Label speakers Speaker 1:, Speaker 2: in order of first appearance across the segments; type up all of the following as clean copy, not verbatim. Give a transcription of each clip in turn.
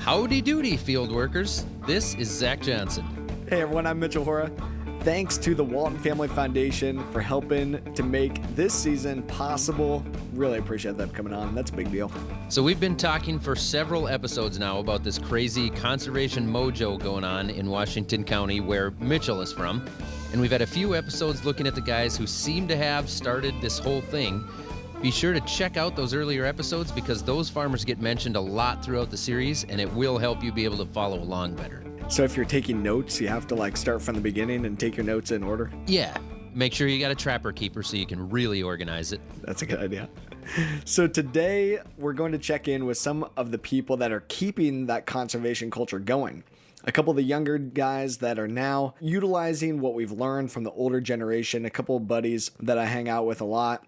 Speaker 1: Howdy doody, field workers. This is Zach Johnson.
Speaker 2: Hey everyone, I'm Mitchell Hora. Thanks to the Walton Family Foundation for helping to make this season possible. Really appreciate them coming on. That's a big deal.
Speaker 1: So we've been talking for several episodes now about this crazy conservation mojo going on in Washington County where Mitchell is from. And we've had a few episodes looking at the guys who seem to have started this whole thing. Be sure to check out those earlier episodes because those farmers get mentioned a lot throughout the series and it will help you be able to follow along better.
Speaker 2: So if you're taking notes, you have to start from the beginning and take your notes in order?
Speaker 1: Yeah. Make sure you got a trapper keeper so you can really organize it.
Speaker 2: That's a good idea. So today we're going to check in with some of the people that are keeping that conservation culture going. A couple of the younger guys that are now utilizing what we've learned from the older generation, a couple of buddies that I hang out with a lot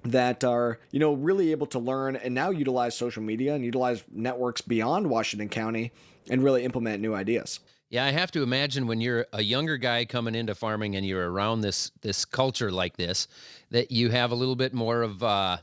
Speaker 2: that are, really able to learn and now utilize social media and utilize networks beyond Washington County and really implement new ideas.
Speaker 1: Yeah, I have to imagine when you're a younger guy coming into farming and you're around this culture like this, that you have a little bit more of,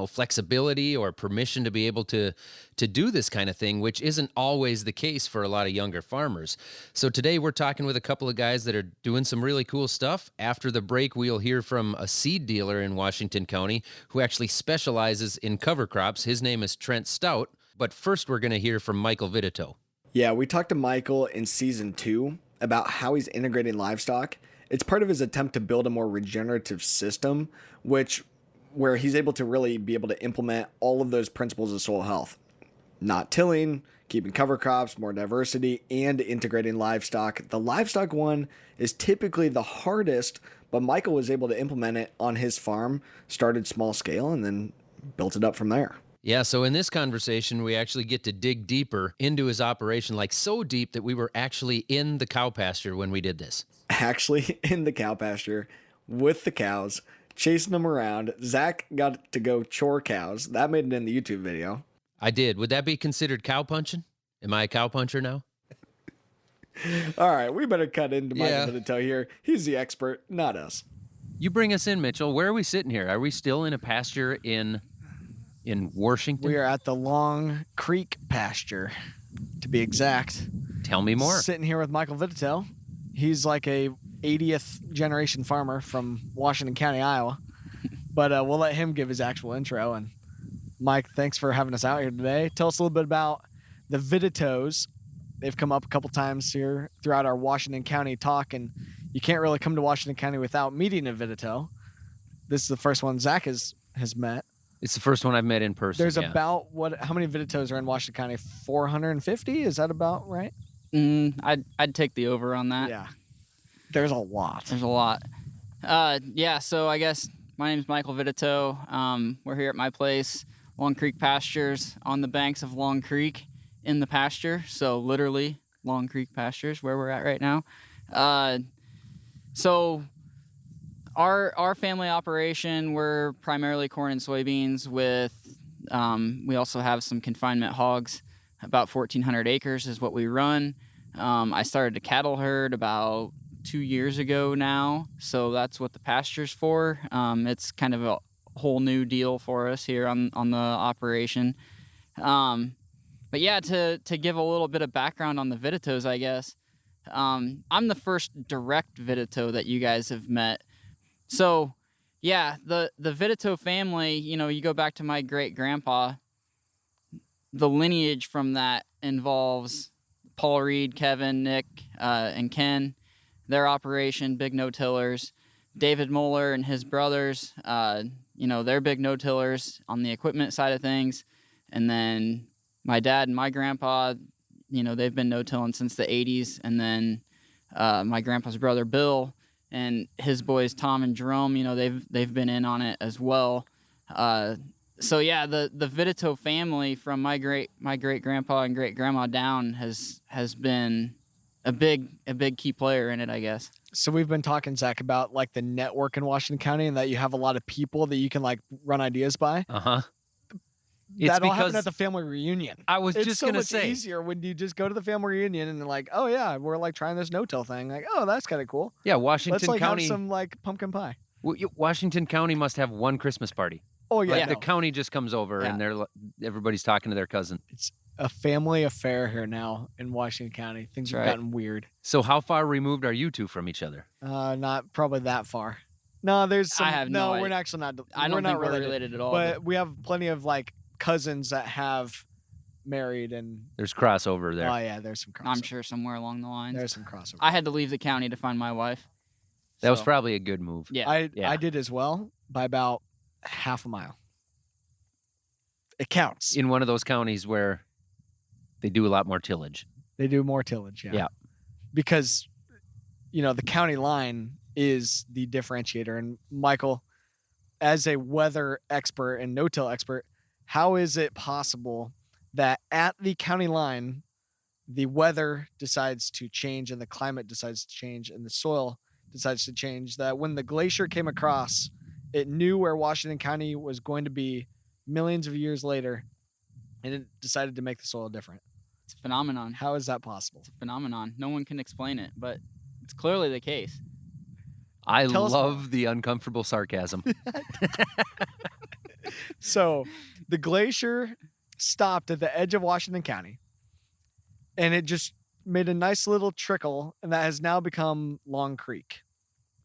Speaker 1: flexibility or permission to be able to do this kind of thing, which isn't always the case for a lot of younger farmers. So today we're talking with a couple of guys that are doing some really cool stuff. After the break, we'll hear from a seed dealer in Washington County who actually specializes in cover crops. His name is Trent Stout. But first, we're going to hear from Michael Vittetoe.
Speaker 2: Yeah, we talked to Michael in season 2 about how he's integrating livestock. It's part of his attempt to build a more regenerative system, where he's able to really be able to implement all of those principles of soil health. Not tilling, keeping cover crops, more diversity, and integrating livestock. The livestock one is typically the hardest, but Michael was able to implement it on his farm, started small scale, and then built it up from there.
Speaker 1: Yeah, so in this conversation, we actually get to dig deeper into his operation, so deep that we were actually in the cow pasture when we did this.
Speaker 2: Actually in the cow pasture with the cows, chasing them around. Zach got to go chore cows. That made it in the YouTube video.
Speaker 1: I did. Would that be considered cow punching? Am I a cow puncher now?
Speaker 2: All right, we better cut into Michael Vititel here. He's the expert, not us.
Speaker 1: You bring us in, Mitchell. Where are we sitting here? Are we still in a pasture in Washington?
Speaker 3: We are at the Long Creek pasture, to be exact.
Speaker 1: Tell me more.
Speaker 3: Sitting here with Michael Vittetoe. He's like a 80th generation farmer from Washington County, Iowa. But we'll let him give his actual intro. And Mike, thanks for having us out here today. Tell us a little bit about the Vittetoes. They've come up a couple times here throughout our Washington County talk, and you can't really come to Washington County without meeting a Vittetoe. This is the first one Zach has met.
Speaker 1: It's the first one I've met in person.
Speaker 3: There's about how many Vittetoes are in Washington County? 450? Is that about right?
Speaker 4: I'd take the over on that.
Speaker 3: Yeah. There's a lot.
Speaker 4: There's a lot. So I guess my name's Michael Vittetoe. We're here at my place, Long Creek Pastures, on the banks of Long Creek in the pasture. So literally Long Creek Pastures, where we're at right now. So our family operation, we're primarily corn and soybeans with, we also have some confinement hogs. About 1,400 acres is what we run. I started a cattle herd about 2 years ago now, so that's what the pasture's for. It's kind of a whole new deal for us here on the operation. But yeah, to give a little bit of background on the Vittetoes, I guess. I'm the first direct Vittetoe that you guys have met. So yeah, the Vittetoe family, you go back to my great-grandpa, the lineage from that involves Paul Reed, Kevin, Nick, and Ken, their operation, big no-tillers. David Moeller and his brothers, they're big no-tillers on the equipment side of things. And then my dad and my grandpa, they've been no-tilling since the 80s. And then my grandpa's brother, Bill, and his boys, Tom and Jerome, they've been in on it as well. So yeah, the Vittetoe family from my great grandpa and great grandma down has been a big key player in it, I guess.
Speaker 3: So we've been talking, Zach, about the network in Washington County and that you have a lot of people that you can run ideas by.
Speaker 1: Uh-huh.
Speaker 3: That all happened at the family reunion.
Speaker 1: I was just going to say.
Speaker 3: It's so much easier when you just go to the family reunion and they're oh yeah, we're trying this no-till thing. Oh, that's kind of cool.
Speaker 1: Yeah, Washington
Speaker 3: Let's
Speaker 1: County.
Speaker 3: have some pumpkin pie.
Speaker 1: Washington County must have one Christmas party.
Speaker 3: Oh yeah,
Speaker 1: the county just comes over and everybody's talking to their cousin.
Speaker 3: a family affair here now in Washington County. Things have
Speaker 4: right.
Speaker 3: gotten weird.
Speaker 1: So how far removed are you two from each other?
Speaker 3: Not probably that far. No, there's some.
Speaker 4: I have no
Speaker 3: we're
Speaker 4: idea.
Speaker 3: actually not.
Speaker 4: I
Speaker 3: we're
Speaker 4: don't
Speaker 3: not
Speaker 4: think we're
Speaker 3: related,
Speaker 4: related at all.
Speaker 3: but we have plenty of like cousins that have married, and
Speaker 1: There's crossover there.
Speaker 3: oh yeah, there's some crossover.
Speaker 4: I'm sure somewhere along the lines.
Speaker 3: There's some crossover.
Speaker 4: I had to leave the county to find my wife.
Speaker 1: That was
Speaker 4: So,
Speaker 1: probably a good move.
Speaker 4: yeah.
Speaker 3: I did as well by about half a mile. It counts.
Speaker 1: In one of those counties where they do a lot more tillage.
Speaker 3: They do more tillage, yeah.
Speaker 1: Yeah.
Speaker 3: Because, the county line is the differentiator. And Michael, as a weather expert and no-till expert, how is it possible that at the county line, the weather decides to change and the climate decides to change and the soil decides to change, that when the glacier came across, it knew where Washington County was going to be millions of years later, and it decided to make the soil different?
Speaker 4: It's a phenomenon.
Speaker 3: How is that possible?
Speaker 4: It's a phenomenon. No one can explain it, but it's clearly the case.
Speaker 1: I
Speaker 3: Tell us
Speaker 1: love the uncomfortable sarcasm.
Speaker 3: So the glacier stopped at the edge of Washington County, and it just made a nice little trickle, and that has now become Long Creek.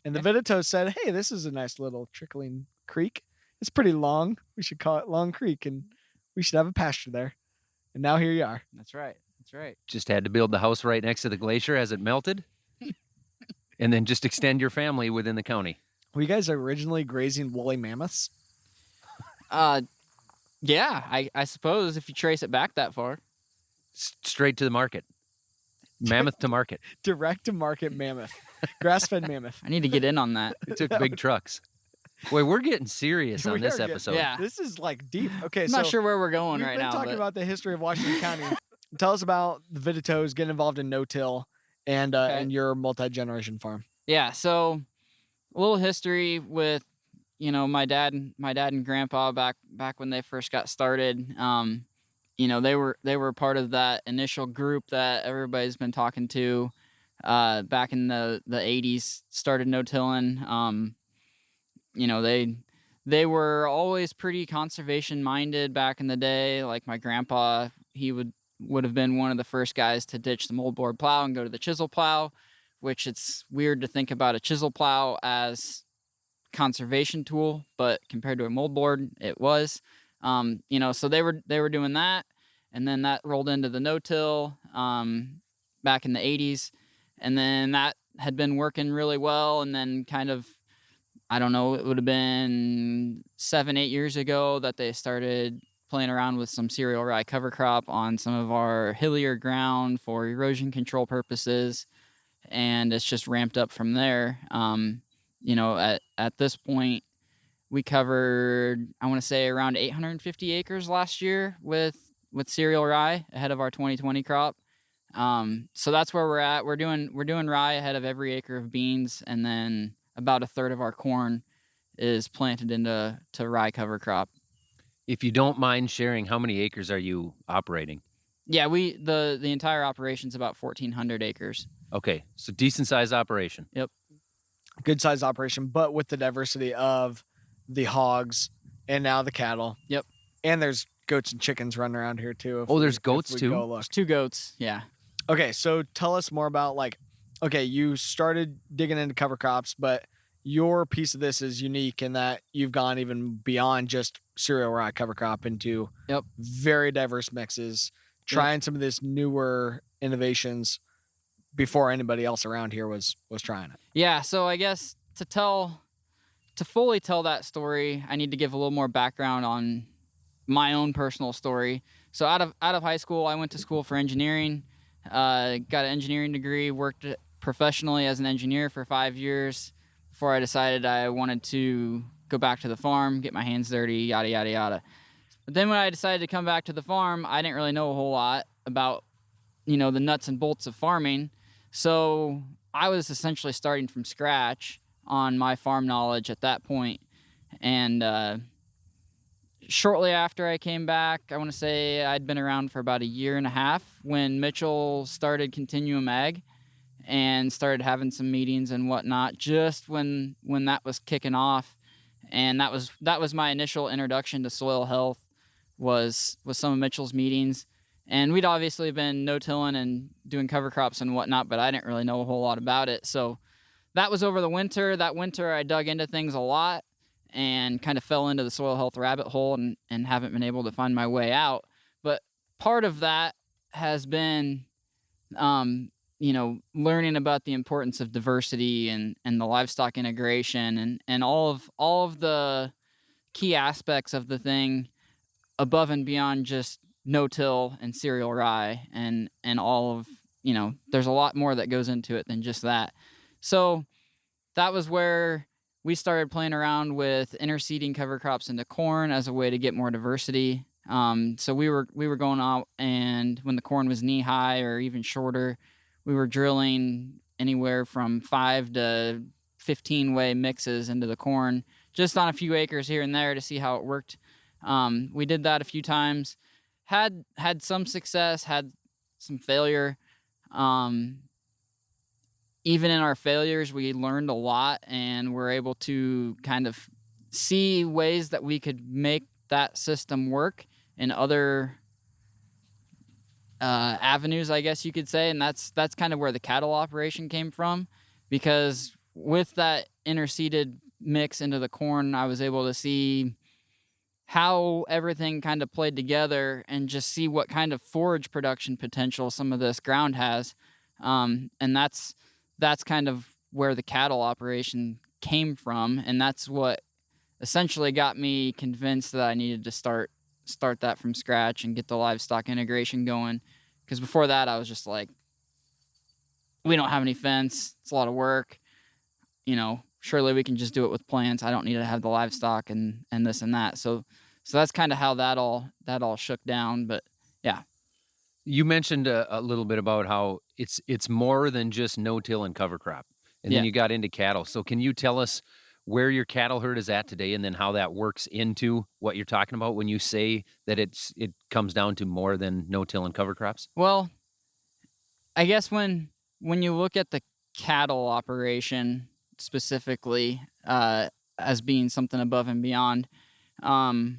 Speaker 3: And the Vittetoe said, hey, this is a nice little trickling creek. It's pretty long. We should call it Long Creek, and we should have a pasture there. And now here you are.
Speaker 4: That's right. That's right.
Speaker 1: Just had to build the house right next to the glacier as it melted. And then just extend your family within the county.
Speaker 3: Were you guys originally grazing woolly mammoths?
Speaker 4: Yeah, I suppose if you trace it back that far.
Speaker 1: Straight to the market. Mammoth to market.
Speaker 3: Direct to market mammoth. Grass-fed mammoth.
Speaker 4: I need to get in on that.
Speaker 1: It took big trucks. Boy, we're getting serious on
Speaker 3: We
Speaker 1: this
Speaker 3: are getting-
Speaker 1: episode.
Speaker 4: Yeah.
Speaker 3: This is like deep. Okay,
Speaker 4: I'm
Speaker 3: so
Speaker 4: not sure where we're going
Speaker 3: we've
Speaker 4: right
Speaker 3: been
Speaker 4: now.
Speaker 3: talking
Speaker 4: But
Speaker 3: about the history of Washington County. Tell us about the Vittetoes getting involved in no-till and your multi-generation farm.
Speaker 4: yeah, so a little history with my dad and grandpa back when they first got started. They were part of that initial group that everybody's been talking to back in the 80s, started no-tilling. They were always pretty conservation minded back in the day. Like my grandpa, he would have been one of the first guys to ditch the moldboard plow and go to the chisel plow, which it's weird to think about a chisel plow as conservation tool, but compared to a moldboard, it was. So they were doing that, and then that rolled into the no-till back in the 80s, and then that had been working really well, and then kind of, I don't know, it would have been 7-8 years ago that they started playing around with some cereal rye cover crop on some of our hillier ground for erosion control purposes, and it's just ramped up from there. At this point, we covered, I want to say, around 850 acres last year with cereal rye ahead of our 2020 crop. So that's where we're at. We're doing rye ahead of every acre of beans, and then about a third of our corn is planted into rye cover crop.
Speaker 1: If you don't mind sharing, how many acres are you operating?
Speaker 4: Yeah, the entire operation's about 1,400 acres.
Speaker 1: Okay, so decent sized operation.
Speaker 4: Yep.
Speaker 3: Good sized operation, but with the diversity of the hogs and now the cattle.
Speaker 4: Yep.
Speaker 3: And there's goats and chickens running around here too.
Speaker 1: There's goats too?
Speaker 3: Go look.
Speaker 4: There's 2 goats. Yeah.
Speaker 3: Okay, so tell us more about you started digging into cover crops, but your piece of this is unique in that you've gone even beyond just cereal rye cover crop into very diverse mixes, trying some of this newer innovations before anybody else around here was trying it.
Speaker 4: Yeah, so I guess to fully tell that story, I need to give a little more background on my own personal story. So out of high school, I went to school for engineering, got an engineering degree, worked professionally as an engineer for 5 years before I decided I wanted to go back to the farm, get my hands dirty, yada, yada, yada. But then when I decided to come back to the farm, I didn't really know a whole lot about, the nuts and bolts of farming. So I was essentially starting from scratch on my farm knowledge at that point. And shortly after I came back, I want to say I'd been around for about 1.5 years when Mitchell started Continuum Ag and started having some meetings and whatnot, just when that was kicking off. And that was my initial introduction to soil health was some of Mitchell's meetings. And we'd obviously been no-tilling and doing cover crops and whatnot, but I didn't really know a whole lot about it. So that was over the winter. That winter I dug into things a lot and kind of fell into the soil health rabbit hole and haven't been able to find my way out. But part of that has been, learning about the importance of diversity and the livestock integration and all of the key aspects of the thing above and beyond just no-till and cereal rye and all of, there's a lot more that goes into it than just that. So that was where we started playing around with interseeding cover crops into corn as a way to get more diversity. So we were going out, and when the corn was knee high or even shorter, we were drilling anywhere from 5 to 15 way mixes into the corn, just on a few acres here and there to see how it worked. We did that a few times, had some success, had some failure. Even in our failures, we learned a lot and were able to kind of see ways that we could make that system work in other avenues, I guess you could say. And that's kind of where the cattle operation came from, because with that interseeded mix into the corn, I was able to see how everything kind of played together and just see what kind of forage production potential some of this ground has. And that's kind of where the cattle operation came from, and that's what essentially got me convinced that I needed to start that from scratch and get the livestock integration going. Because before that, I was just like, we don't have any fence. It's a lot of work. Surely we can just do it with plants. I don't need to have the livestock and this and that. So that's kind of how that all shook down. But yeah.
Speaker 1: You mentioned a little bit about how it's more than just no-till and cover crop, and then you got into cattle. So can you tell us where your cattle herd is at today, and then how that works into what you're talking about when you say that it comes down to more than no-till and cover crops?
Speaker 4: Well, I guess when you look at the cattle operation specifically as being something above and beyond, the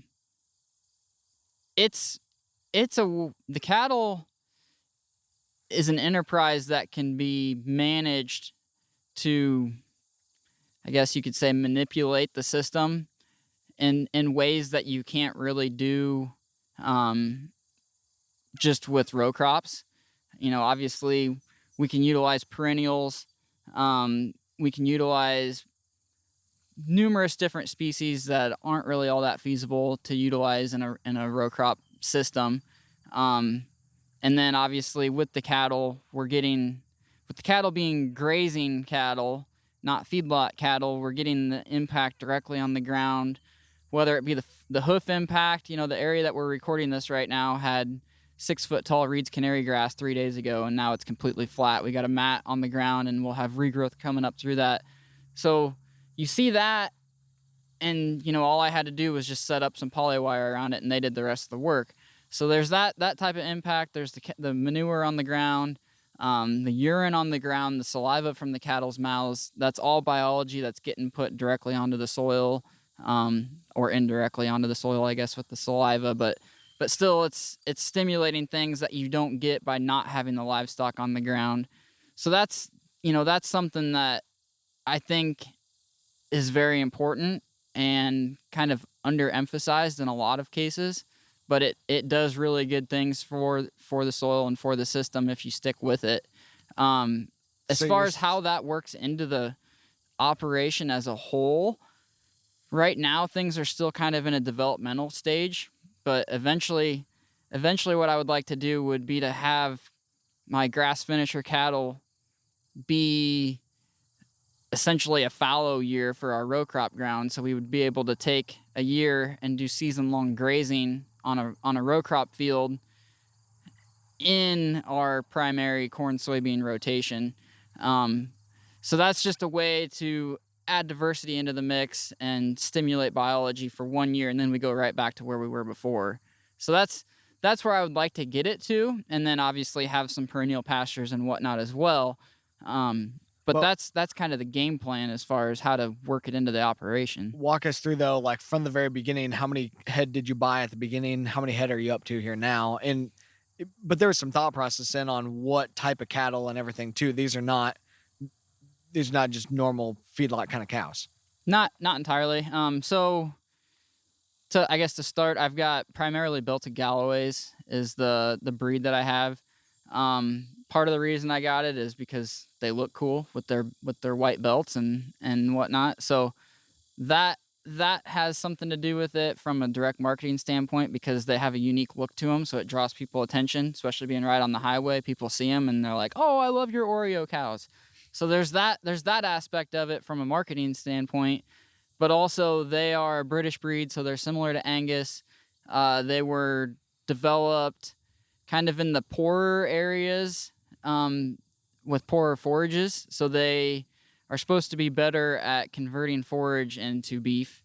Speaker 4: cattle is an enterprise that can be managed to, I guess you could say, manipulate the system in ways that you can't really do just with row crops. Obviously we can utilize perennials. We can utilize numerous different species that aren't really all that feasible to utilize in a row crop system. And then obviously with the cattle, with the cattle being grazing cattle, not feedlot cattle, we're getting the impact directly on the ground, whether it be the hoof impact. The area that we're recording this right now had 6 foot tall reeds canary grass 3 days ago, and now it's completely flat. We got a mat on the ground, and we'll have regrowth coming up through that. So you see that, and all I had to do was just set up some polywire around it, and they did the rest of the work. So there's that type of impact. There's the manure on the ground, the urine on the ground, the saliva from the cattle's mouths. That's all biology that's getting put directly onto the soil, or indirectly onto the soil, I guess, with the saliva. But still, it's stimulating things that you don't get by not having the livestock on the ground. So that's something that I think is very important and kind of underemphasized in a lot of cases, but it does really good things for the soil and for the system if you stick with it. As far as how that works into the operation as a whole, right now things are still kind of in a developmental stage, but eventually what I would like to do would be to have my grass finisher cattle be essentially a fallow year for our row crop ground. So we would be able to take a year and do season-long grazing on a row crop field in our primary corn soybean rotation. So that's just a way to add diversity into the mix and stimulate biology for 1 year, and then we go right back to where we were before. So that's where I would like to get it to, and then obviously have some perennial pastures and whatnot as well. But that's kind of the game plan as far as how to work it into the operation.
Speaker 3: Walk us through, though, like from the very beginning, how many head did you buy at the beginning? How many head are you up to here now? And but there was some thought process in on what type of cattle and everything too. These are not just normal feedlot kind of cows.
Speaker 4: Not entirely. So I guess to start, I've got primarily Belted Galloways is the breed that I have. Part of the reason I got it is because they look cool with their white belts and whatnot. So that has something to do with it from a direct marketing standpoint, because they have a unique look to them. So it draws people attention, especially being right on the highway. People see them and they're like, "Oh, I love your Oreo cows." So there's that aspect of it from a marketing standpoint, but also they are a British breed. So they're similar to Angus. They were developed kind of in the poorer areas, with poorer forages. So they are supposed to be better at converting forage into beef.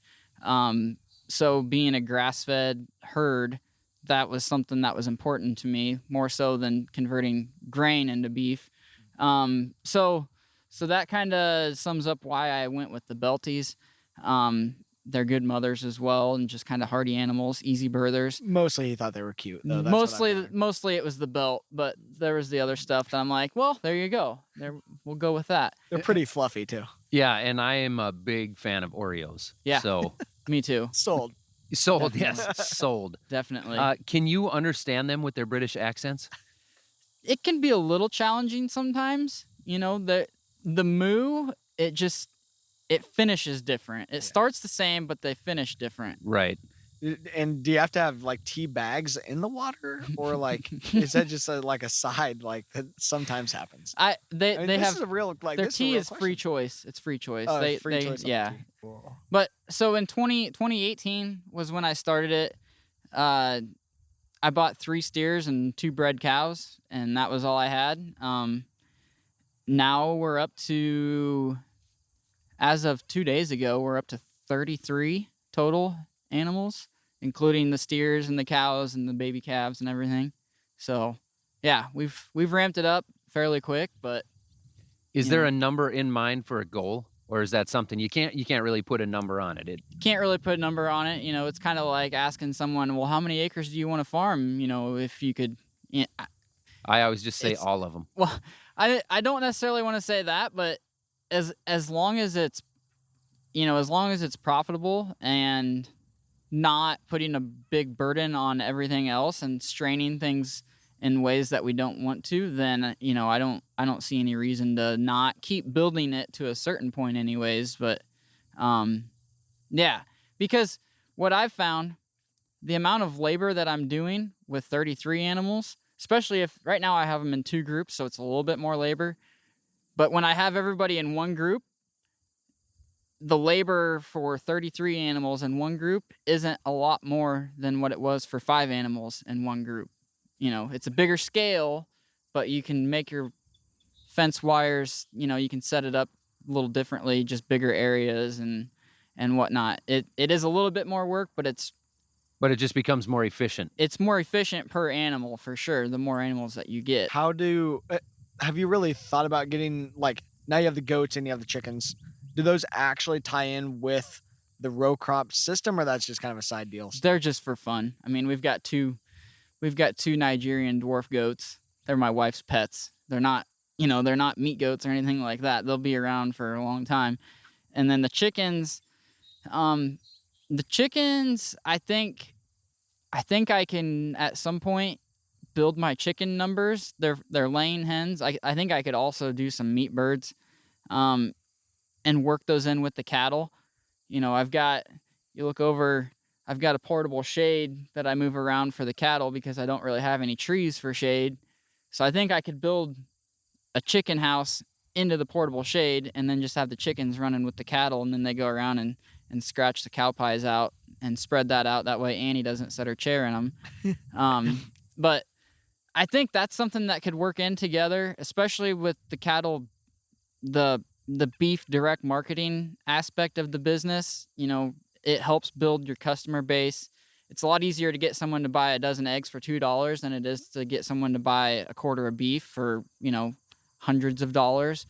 Speaker 4: So being a grass-fed herd, that was something that was important to me, more so than converting grain into beef. So that kind of sums up why I went with the Belties. They're good mothers as well, and just kind of hardy animals, easy birthers.
Speaker 3: Mostly he thought they were cute, though. That's
Speaker 4: Mostly it was the belt, but there was the other stuff that I'm like, well, there you go. We'll go with that.
Speaker 3: They're pretty fluffy too.
Speaker 1: Yeah, and I am a big fan of Oreos.
Speaker 4: Yeah.
Speaker 1: So
Speaker 4: Me too.
Speaker 3: Sold.
Speaker 1: sold, yes, sold.
Speaker 4: Definitely.
Speaker 1: Can you understand them with their British accents?
Speaker 4: It can be a little challenging sometimes. The moo, it finishes different. It starts the same, but they finish different.
Speaker 1: Right.
Speaker 3: And do you have to have like tea bags in the water, or like is that just like a side like that sometimes happens?
Speaker 4: They
Speaker 3: this
Speaker 4: have
Speaker 3: is a real like
Speaker 4: their
Speaker 3: this
Speaker 4: tea
Speaker 3: is
Speaker 4: is free choice. It's free choice.
Speaker 3: Oh, free choice on the
Speaker 4: yeah.
Speaker 3: tea. Cool.
Speaker 4: But so in 2018 was when I started it. I bought 3 steers and 2 bred cows, and that was all I had. Now we're up to, as of 2 days ago, we're up to 33 total animals, including the steers and the cows and the baby calves and everything. So, yeah, we've ramped it up fairly quick, but
Speaker 1: Is there a number in mind for a goal, or is that something you can't really put a number on it?
Speaker 4: Can't really put a number on it. It's kind of like asking someone, well, how many acres do you want to farm? If you could.
Speaker 1: I always just say all of them.
Speaker 4: Well, I don't necessarily want to say that, but as long as it's profitable and not putting a big burden on everything else and straining things in ways that we don't want to, then I don't see any reason to not keep building it to a certain point anyways. But yeah, because what I've found, the amount of labor that I'm doing with 33 animals, especially if right now I have them in 2 groups, so it's a little bit more labor. But when I have everybody in one group, the labor for 33 animals in one group isn't a lot more than what it was for 5 animals in one group. It's a bigger scale, but you can make your fence wires, you can set it up a little differently, just bigger areas and whatnot. It is a little bit more work, but
Speaker 1: But it just becomes more efficient.
Speaker 4: It's more efficient per animal for sure, the more animals that you get.
Speaker 3: Have you really thought about getting, like, now you have the goats and you have the chickens, do those actually tie in with the row crop system, or that's just kind of a side deal?
Speaker 4: They're just for fun. I mean, we've got two Nigerian dwarf goats. They're my wife's pets. They're not meat goats or anything like that. They'll be around for a long time. And then the chickens, I think I can at some point build my chicken numbers. They're laying hens. I think I could also do some meat birds, and work those in with the cattle. I've got a portable shade that I move around for the cattle because I don't really have any trees for shade. So I think I could build a chicken house into the portable shade and then just have the chickens running with the cattle, and then they go around and scratch the cow pies out and spread that out. That way Annie doesn't set her chair in them. But I think that's something that could work in together, especially with the cattle, the beef direct marketing aspect of the business. It helps build your customer base. It's a lot easier to get someone to buy a dozen eggs for $2 than it is to get someone to buy a quarter of beef for, hundreds of dollars.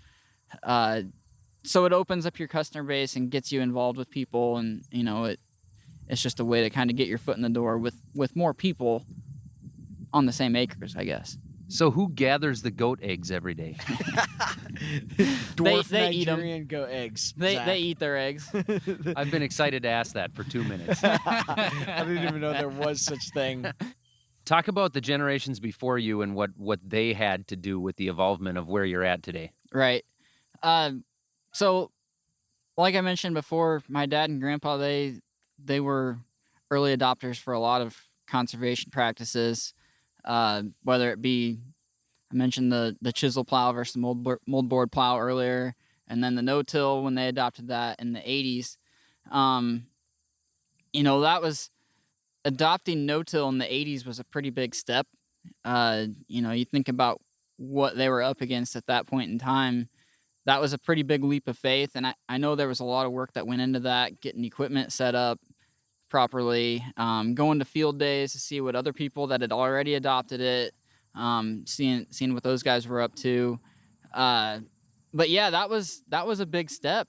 Speaker 4: So it opens up your customer base and gets you involved with people, and it's just a way to kind of get your foot in the door with more people on the same acres, I guess.
Speaker 1: So who gathers the goat eggs every day?
Speaker 3: Dwarf
Speaker 4: they eat 'em.
Speaker 3: Nigerian goat eggs.
Speaker 4: They
Speaker 3: Zach.
Speaker 4: eat their eggs.
Speaker 1: I've been excited to ask that for 2 minutes.
Speaker 3: I didn't even know there was such thing.
Speaker 1: Talk about the generations before you and what they had to do with the evolvement of where you're at today.
Speaker 4: Right. So, like I mentioned before, my dad and grandpa, they were early adopters for a lot of conservation practices, whether it be, I mentioned the chisel plow versus the moldboard plow earlier, and then the no-till when they adopted that in the 80s. That was adopting no-till in the 80s was a pretty big step. You think about what they were up against at that point in time. That was a pretty big leap of faith, and I know there was a lot of work that went into that, getting equipment set up properly, going to field days to see what other people that had already adopted it, seeing what those guys were up to. But yeah, that was a big step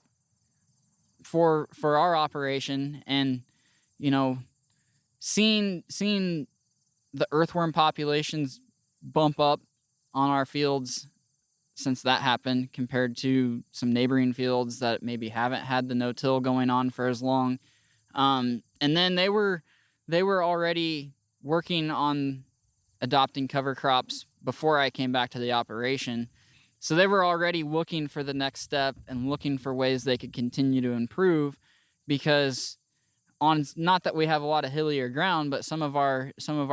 Speaker 4: for our operation, and seeing the earthworm populations bump up on our fields since that happened compared to some neighboring fields that maybe haven't had the no-till going on for as long. And then they were already working on adopting cover crops before I came back to the operation. So they were already looking for the next step and looking for ways they could continue to improve, because not that we have a lot of hillier ground, but some of our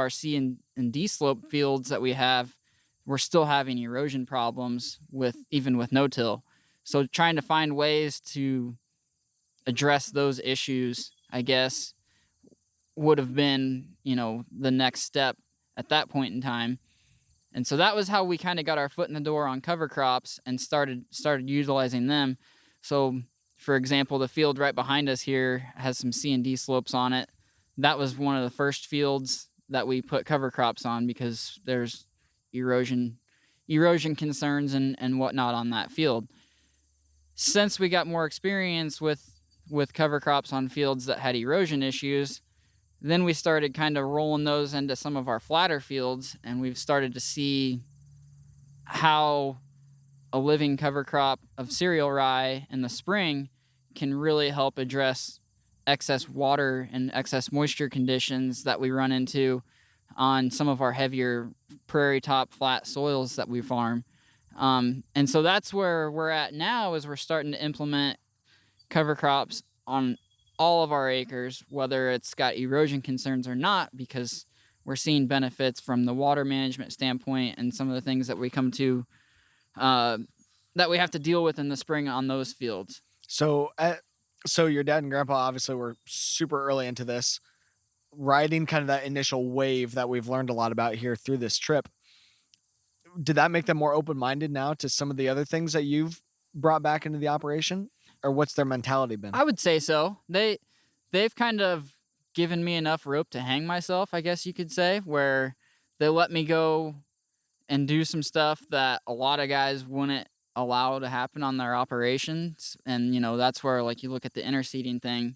Speaker 4: C and D slope fields that we have, we're still having erosion problems even with no-till. So trying to find ways to address those issues, I guess, would have been, the next step at that point in time. And so that was how we kind of got our foot in the door on cover crops and started utilizing them. So, for example, the field right behind us here has some C and D slopes on it. That was one of the first fields that we put cover crops on because there's erosion concerns and whatnot on that field. Since we got more experience with cover crops on fields that had erosion issues, then we started kind of rolling those into some of our flatter fields, and we've started to see how a living cover crop of cereal rye in the spring can really help address excess water and excess moisture conditions that we run into on some of our heavier prairie top flat soils that we farm. And so that's where we're at now, is we're starting to implement cover crops on all of our acres, whether it's got erosion concerns or not, because we're seeing benefits from the water management standpoint and some of the things that we come to that we have to deal with in the spring on those fields.
Speaker 3: So your dad and grandpa obviously were super early into this, riding kind of that initial wave that we've learned a lot about here through this trip. Did that make them more open-minded now to some of the other things that you've brought back into the operation? Or what's their mentality been?
Speaker 4: I would say so. They've kind of given me enough rope to hang myself, I guess you could say, where they let me go and do some stuff that a lot of guys wouldn't allow to happen on their operations. And, that's where, like, you look at the interseeding thing,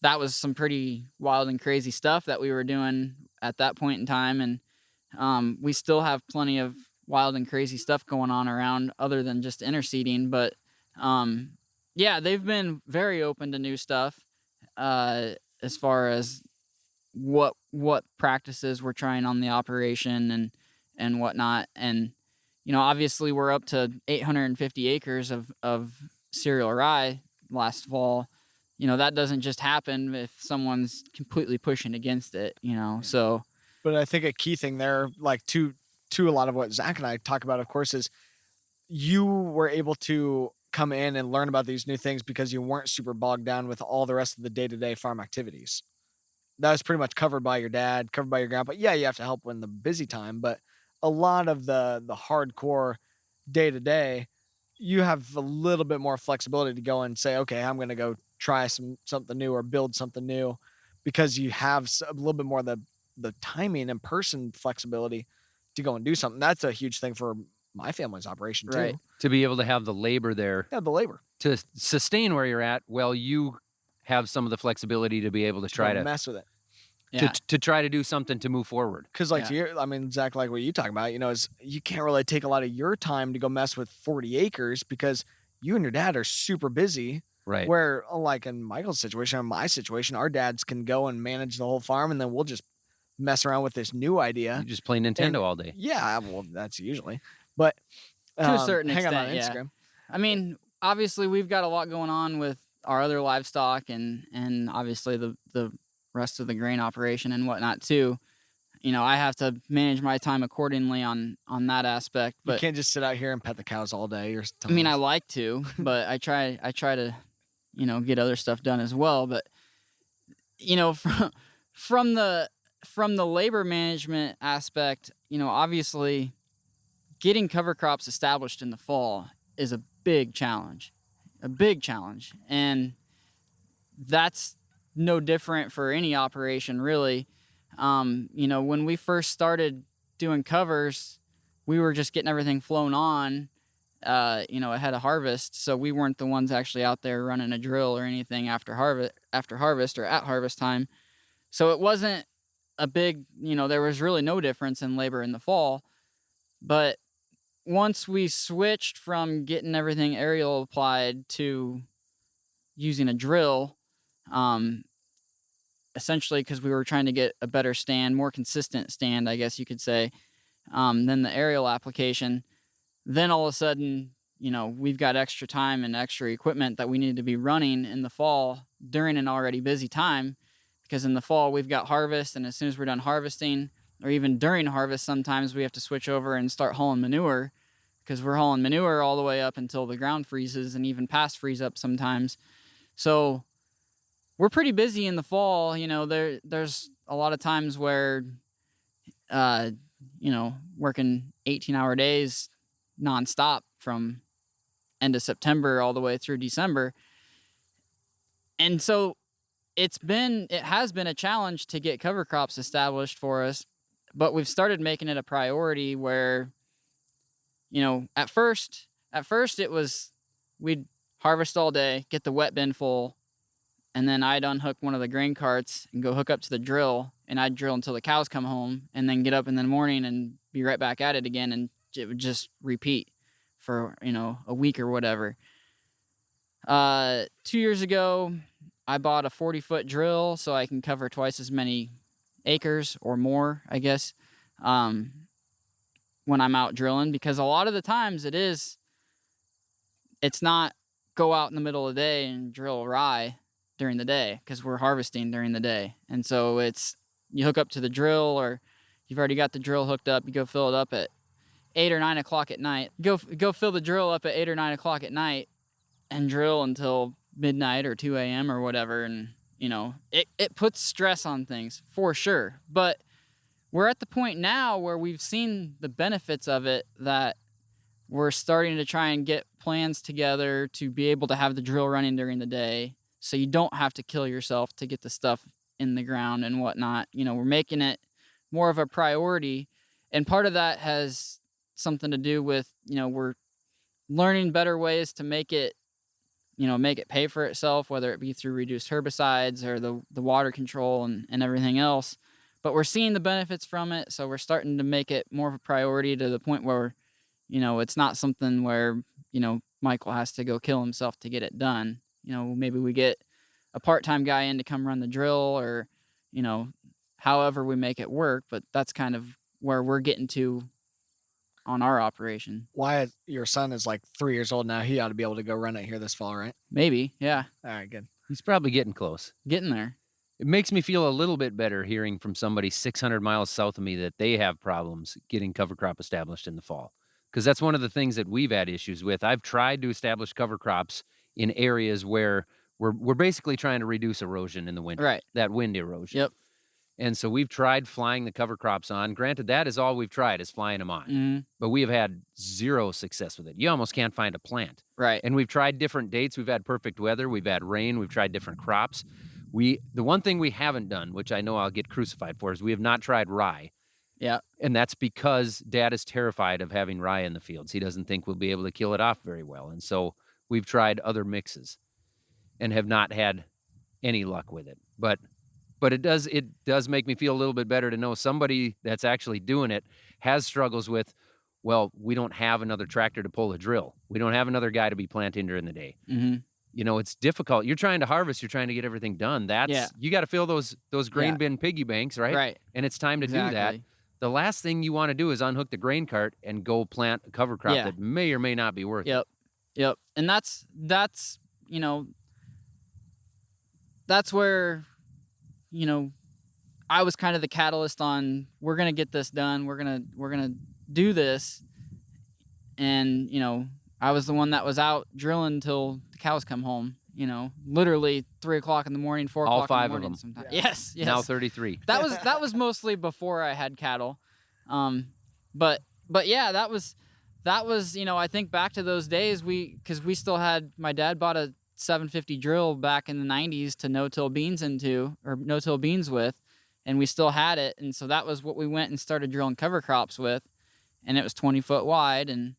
Speaker 4: that was some pretty wild and crazy stuff that we were doing at that point in time. And we still have plenty of wild and crazy stuff going on around other than just interseeding. But, yeah, they've been very open to new stuff as far as what practices we're trying on the operation and whatnot. And, obviously we're up to 850 acres of cereal rye last fall. That doesn't just happen if someone's completely pushing against it, so.
Speaker 3: But I think a key thing there, like to a lot of what Zach and I talk about, of course, is you were able to come in and learn about these new things because you weren't super bogged down with all the rest of the day-to-day farm activities. That was pretty much covered by your dad, covered by your grandpa. Yeah, you have to help when the busy time, but a lot of the hardcore day-to-day, you have a little bit more flexibility to go and say, okay, I'm going to go try something new or build something new, because you have a little bit more the timing and person flexibility to go and do something. That's a huge thing for my family's operation too.
Speaker 4: Right.
Speaker 1: To be able to have the labor there.
Speaker 3: Yeah, the labor.
Speaker 1: To sustain where you're at, well, you have some of the flexibility to be able to try to
Speaker 3: mess with it.
Speaker 4: Yeah.
Speaker 1: to try to do something to move forward.
Speaker 3: Because like
Speaker 4: Yeah.
Speaker 3: to your, I mean, Zach, like what you talking about, is you can't really take a lot of your time to go mess with 40 acres because you and your dad are super busy.
Speaker 1: Right.
Speaker 3: Where like in Michael's situation or my situation, our dads can go and manage the whole farm, and then we'll just mess around with this new idea.
Speaker 1: You just play Nintendo
Speaker 3: And-
Speaker 1: all day.
Speaker 3: Yeah, well, that's usually, but
Speaker 4: To a certain
Speaker 3: hang
Speaker 4: extent,
Speaker 3: on
Speaker 4: yeah.
Speaker 3: Instagram.
Speaker 4: I mean, obviously we've got a lot going on with our other livestock and obviously the rest of the grain operation and whatnot too. I have to manage my time accordingly on that aspect.
Speaker 3: You
Speaker 4: But
Speaker 3: can't just sit out here and pet the cows all day.
Speaker 4: I mean, I like to, but I try to, get other stuff done as well. But from the labor management aspect, obviously getting cover crops established in the fall is a big challenge, and that's no different for any operation really. When we first started doing covers, we were just getting everything flown on, ahead of harvest. So we weren't the ones actually out there running a drill or anything after harvest or at harvest time. So it wasn't a big, there was really no difference in labor in the fall. But once we switched from getting everything aerial applied to using a drill, essentially because we were trying to get a better stand, more consistent stand, I guess you could say, than the aerial application, then all of a sudden, we've got extra time and extra equipment that we need to be running in the fall during an already busy time. Because in the fall, we've got harvest, and as soon as we're done harvesting, or even during harvest, sometimes we have to switch over and start hauling manure, because we're hauling manure all the way up until the ground freezes and even past freeze up sometimes. So we're pretty busy in the fall. There's a lot of times where, working 18-hour days nonstop from end of September all the way through December. And so it has been a challenge to get cover crops established for us, but we've started making it a priority where, at first it was, we'd harvest all day, get the wet bin full, and then I'd unhook one of the grain carts and go hook up to the drill, and I'd drill until the cows come home, and then get up in the morning and be right back at it again, and it would just repeat for, a week or whatever. 2 years ago, I bought a 40-foot drill so I can cover twice as many acres or more, I guess, when I'm out drilling, because a lot of the times it's not go out in the middle of the day and drill rye during the day, because we're harvesting during the day. And so it's, you hook up to the drill, or you've already got the drill hooked up, you go fill it up at 8 or 9 o'clock at night. Go fill the drill up at 8 or 9 o'clock at night and drill until midnight or 2 a.m. or whatever. And, it puts stress on things for sure. But we're at the point now where we've seen the benefits of it, that we're starting to try and get plans together to be able to have the drill running during the day, so you don't have to kill yourself to get the stuff in the ground and whatnot. We're making it more of a priority. And part of that has something to do with, we're learning better ways to make it pay for itself, whether it be through reduced herbicides or the water control and everything else. But we're seeing the benefits from it, so we're starting to make it more of a priority, to the point where, it's not something where, Michael has to go kill himself to get it done. Maybe we get a part-time guy in to come run the drill, or, however we make it work. But that's kind of where we're getting to on our operation.
Speaker 3: Wyatt, your son is like 3 years old now. He ought to be able to go run it here this fall, right?
Speaker 4: Maybe, yeah.
Speaker 3: All right, good.
Speaker 1: He's probably getting close.
Speaker 4: Getting there.
Speaker 1: It makes me feel a little bit better hearing from somebody 600 miles south of me that they have problems getting cover crop established in the fall. Because that's one of the things that we've had issues with. I've tried to establish cover crops in areas where we're basically trying to reduce erosion in the winter.
Speaker 4: Right.
Speaker 1: That wind erosion.
Speaker 4: Yep.
Speaker 1: And so we've tried flying the cover crops on. Granted, that is all we've tried, is flying them on.
Speaker 4: Mm-hmm.
Speaker 1: But we have had zero success with it. You almost can't find a plant.
Speaker 4: Right.
Speaker 1: And we've tried different dates. We've had perfect weather. We've had rain. We've tried different crops. The one thing we haven't done, which I know I'll get crucified for, is we have not tried rye.
Speaker 4: Yeah.
Speaker 1: And that's because Dad is terrified of having rye in the fields. He doesn't think we'll be able to kill it off very well. And so we've tried other mixes and have not had any luck with it. But But it does make me feel a little bit better to know somebody that's actually doing it has struggles with, well, we don't have another tractor to pull a drill. We don't have another guy to be planting during the day.
Speaker 4: Mm-hmm.
Speaker 1: You know, it's difficult. You're trying to harvest. You're trying to get everything done. You got to fill those grain bin piggy banks, right?
Speaker 4: Right.
Speaker 1: And it's time to do that. The last thing you want to do is unhook the grain cart and go plant a cover crop that may or may not be worth it.
Speaker 4: Yep. And that's you know, that's where, you know, I was kind of the catalyst on, we're gonna get this done. We're gonna do this. And, you know, I was the one that was out drilling until the cows come home, you know, literally 3 o'clock in the morning, 4
Speaker 1: All
Speaker 4: o'clock in the
Speaker 1: 5 of
Speaker 4: morning
Speaker 1: them.
Speaker 4: sometimes.
Speaker 3: Yeah.
Speaker 4: Yes.
Speaker 1: Now 33.
Speaker 4: That was mostly before I had cattle. But yeah, that was, you know, I think back to those days, because we still had, my dad bought a 750 drill back in the 90s to no-till beans with, and we still had it. And so that was what we went and started drilling cover crops with. And it was 20 foot wide. And,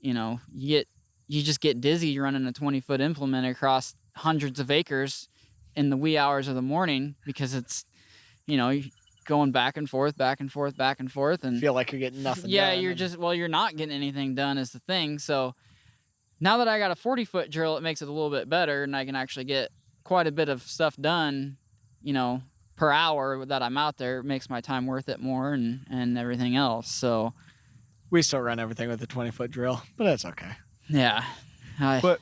Speaker 4: you know, you just get dizzy running a 20-foot implement across hundreds of acres in the wee hours of the morning, because it's, you know, going back and forth, and
Speaker 2: Feel like you're getting nothing
Speaker 4: yeah,
Speaker 2: done.
Speaker 4: you're not getting anything done is the thing. So now that I got a 40-foot drill, it makes it a little bit better, and I can actually get quite a bit of stuff done, you know, per hour that I'm out there. It makes my time worth it more, and everything else. So
Speaker 3: We still run everything with a 20-foot drill, but that's okay.
Speaker 4: yeah.
Speaker 3: But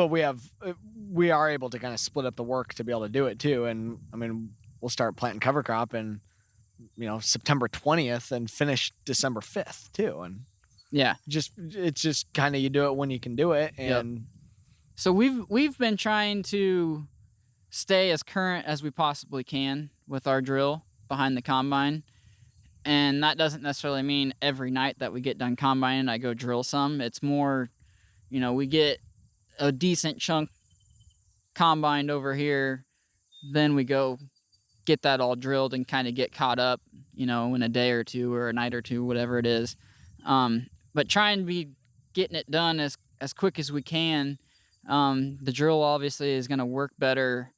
Speaker 3: we are able to kind of split up the work to be able to do it too. And I mean, we'll start planting cover crop in, you know, September 20th and finish December 5th too. And
Speaker 4: yeah,
Speaker 3: it's just kind of, you do it when you can do it. And
Speaker 4: so we've been trying to stay as current as we possibly can with our drill behind the combine. And that doesn't necessarily mean every night that we get done combining, I go drill some. It's more, you know, we get a decent chunk combined over here, then we go get that all drilled and kind of get caught up, you know, in a day or two or a night or two, whatever it is. But try and be getting it done as quick as we can. The drill obviously is going to work better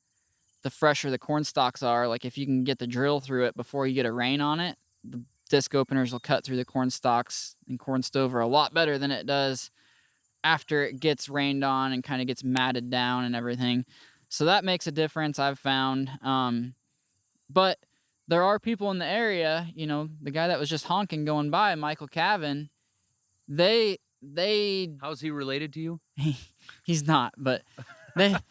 Speaker 4: the fresher the corn stalks are. Like if you can get the drill through it before you get a rain on it, the disc openers will cut through the corn stalks and corn stover a lot better than it does after it gets rained on and kind of gets matted down and everything. So that makes a difference, I've found. But there are people in the area, you know, the guy that was just honking going by, Michael Cavan, they
Speaker 1: How's he related to you?
Speaker 4: he's not, but they're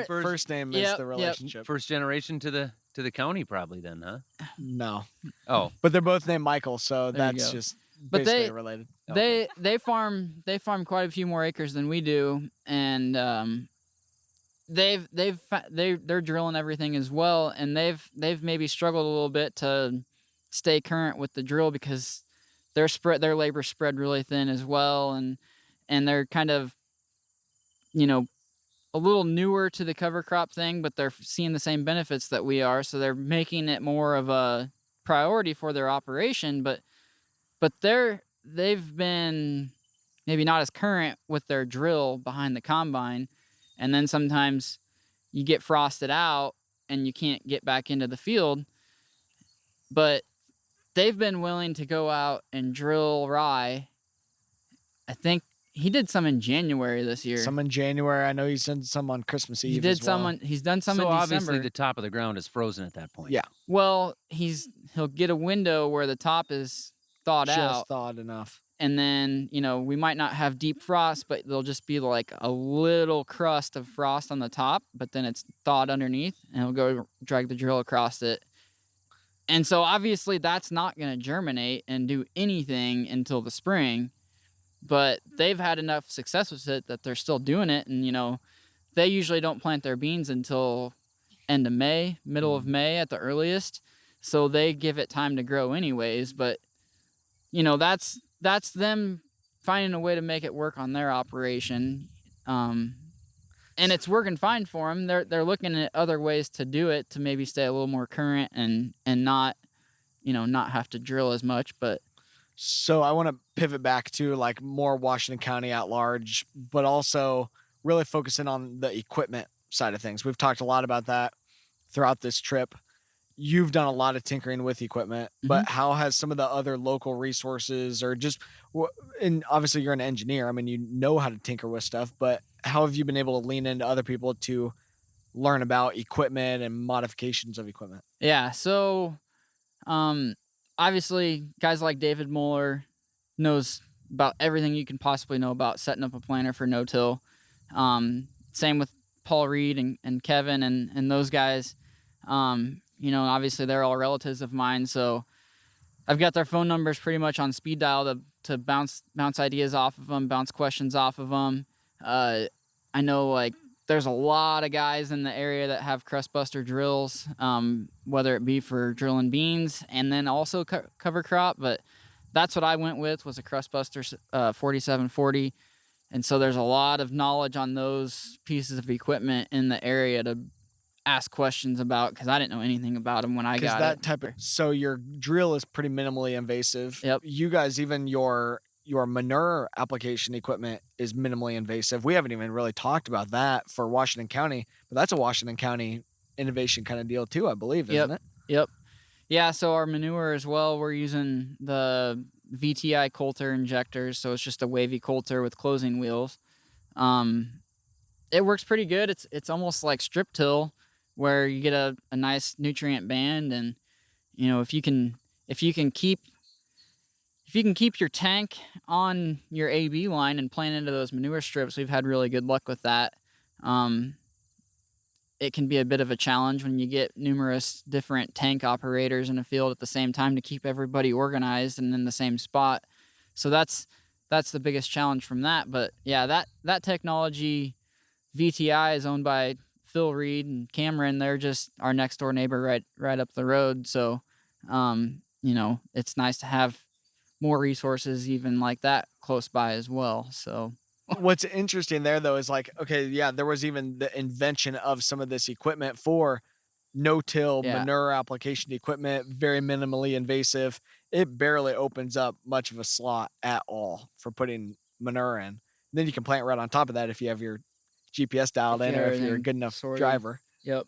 Speaker 3: first name is the relationship.
Speaker 1: First generation to the county probably then, huh?
Speaker 3: No.
Speaker 1: Oh.
Speaker 3: But they're both named Michael, so
Speaker 4: There you
Speaker 3: that's
Speaker 4: go.
Speaker 3: just
Speaker 4: But
Speaker 3: basically related.
Speaker 4: They farm quite a few more acres than we do, and they're drilling everything as well, and they've maybe struggled a little bit to stay current with the drill because their labor spread really thin as well, and they're kind of, you know, a little newer to the cover crop thing, but they're seeing the same benefits that we are, so they're making it more of a priority for their operation, but they've been maybe not as current with their drill behind the combine. And then sometimes you get frosted out and you can't get back into the field. But they've been willing to go out and drill rye. I think he did some in January this year.
Speaker 3: Some in January. I know he's done some on Christmas Eve.
Speaker 4: He's done
Speaker 1: So
Speaker 4: some in December.
Speaker 1: obviously the top of the ground is frozen at that point.
Speaker 3: Yeah.
Speaker 4: Well, he'll get a window where the top is thawed
Speaker 3: Just
Speaker 4: out.
Speaker 3: thawed enough.
Speaker 4: And then, you know, we might not have deep frost, but there'll just be like a little crust of frost on the top, but then it's thawed underneath, and he'll go drag the drill across it. And so obviously that's not going to germinate and do anything until the spring, but they've had enough success with it that they're still doing it. And, you know, they usually don't plant their beans until end of May, middle of May at the earliest. So they give it time to grow anyways, but, you know, that's them finding a way to make it work on their operation. And it's working fine for them. They're looking at other ways to do it to maybe stay a little more current and not, you know, not have to drill as much. But
Speaker 3: so I want to pivot back to like more Washington County at large, but also really focusing on the equipment side of things. We've talked a lot about that throughout this trip. you've done a lot of tinkering with equipment, but how has some of the other local resources or just, and obviously you're an engineer. I mean, you know how to tinker with stuff, but how have you been able to lean into other people to learn about equipment and modifications of equipment?
Speaker 4: Yeah. So, obviously, guys like David Mueller knows about everything you can possibly know about setting up a planter for no-till. Same with Paul Reed and Kevin and those guys. Obviously they're all relatives of mine, so I've got their phone numbers pretty much on speed dial to bounce ideas off of them, bounce questions off of them. I know, like, there's a lot of guys in the area that have crustbuster drills, whether it be for drilling beans and then also cover crop, but that's what I went with, was a crustbuster 4740. And so there's a lot of knowledge on those pieces of equipment in the area to ask questions about, because I didn't know anything about them when I got it.
Speaker 3: So your drill is pretty minimally invasive.
Speaker 4: Yep.
Speaker 3: You guys, even your manure application equipment is minimally invasive. We haven't even really talked about that for Washington County, but that's a Washington County innovation kind of deal too, I believe, isn't it?
Speaker 4: Yep. Yeah, so our manure as well, we're using the VTI coulter injectors, so it's just a wavy coulter with closing wheels. It works pretty good. It's almost like strip till, where you get a nice nutrient band, and if you can keep your tank on your AB line and plant into those manure strips, we've had really good luck with that. It can be a bit of a challenge when you get numerous different tank operators in a field at the same time to keep everybody organized and in the same spot. So that's the biggest challenge from that. But yeah, that technology, VTI, is owned by Phil Reed and Cameron. They're just our next door neighbor right up the road. So, it's nice to have more resources even like that close by as well. So
Speaker 3: what's interesting there though is, like, okay, yeah, there was even the invention of some of this equipment for no-till manure application equipment, very minimally invasive. It barely opens up much of a slot at all for putting manure in. And then you can plant right on top of that if you have your GPS dialed in, or if you're a good enough driver.
Speaker 4: Yep.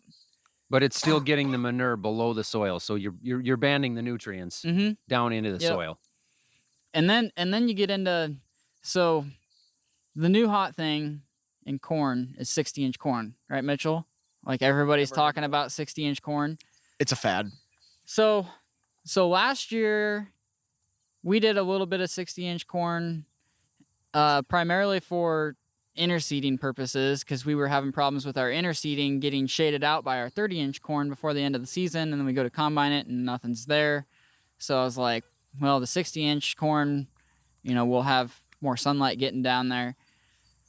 Speaker 1: But it's still getting the manure below the soil, so you're banding the nutrients down into the soil.
Speaker 4: And then you get into, so the new hot thing in corn is 60-inch corn, right, Mitchell? Like, everybody's talking about 60-inch corn.
Speaker 3: It's a fad.
Speaker 4: So last year we did a little bit of 60-inch corn, primarily for interseeding purposes, because we were having problems with our interseeding getting shaded out by our 30-inch corn before the end of the season, and then we go to combine it and nothing's there. So I was like, well, the 60-inch corn, we'll have more sunlight getting down there.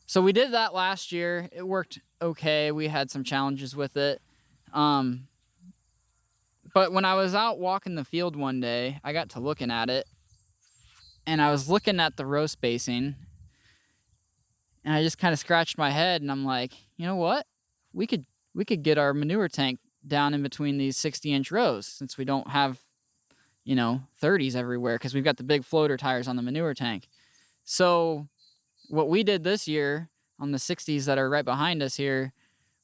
Speaker 4: So we did that last year. It worked okay. We had some challenges with it. But when I was out walking the field one day, I got to looking at it, and I was looking at the row spacing, and I just kind of scratched my head, and I'm like, you know what? We could get our manure tank down in between these 60-inch rows, since we don't have 30s everywhere, because we've got the big floater tires on the manure tank. So what we did this year on the 60s that are right behind us here,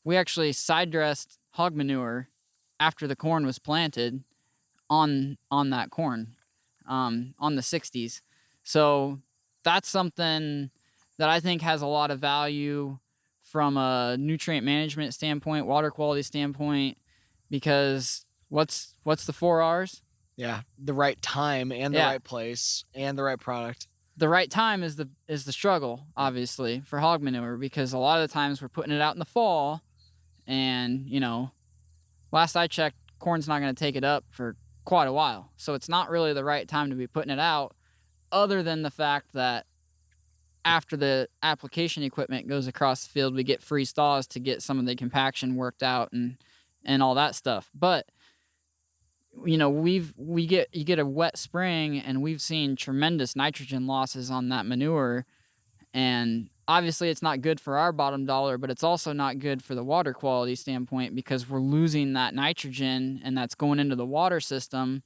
Speaker 4: we actually side dressed hog manure after the corn was planted on that corn, on the 60s. So that's something that I think has a lot of value from a nutrient management standpoint, water quality standpoint, because what's the 4 R's?
Speaker 3: Yeah, the right time and the right place and the right product.
Speaker 4: The right time is the struggle, obviously, for hog manure, because a lot of the times we're putting it out in the fall, and last I checked, corn's not going to take it up for quite a while. So it's not really the right time to be putting it out, other than the fact that after the application equipment goes across the field, we get freeze thaws to get some of the compaction worked out and all that stuff. But you get a wet spring, and we've seen tremendous nitrogen losses on that manure, and obviously it's not good for our bottom dollar, but it's also not good for the water quality standpoint, because we're losing that nitrogen, and that's going into the water system,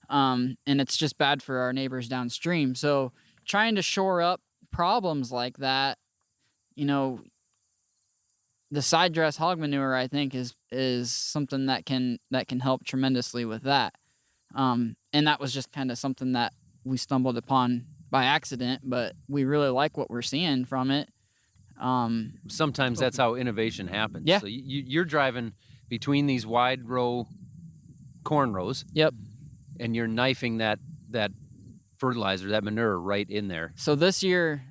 Speaker 4: and it's just bad for our neighbors downstream. So trying to shore up problems like that, the side dress hog manure, I think, is is something that can help tremendously with that. And that was just kind of something that we stumbled upon by accident, but we really like what we're seeing from it.
Speaker 1: Sometimes that's how innovation happens.
Speaker 4: Yeah.
Speaker 1: So you're driving between these wide row corn rows.
Speaker 4: Yep.
Speaker 1: And you're knifing that fertilizer, that manure right in there.
Speaker 4: So this year,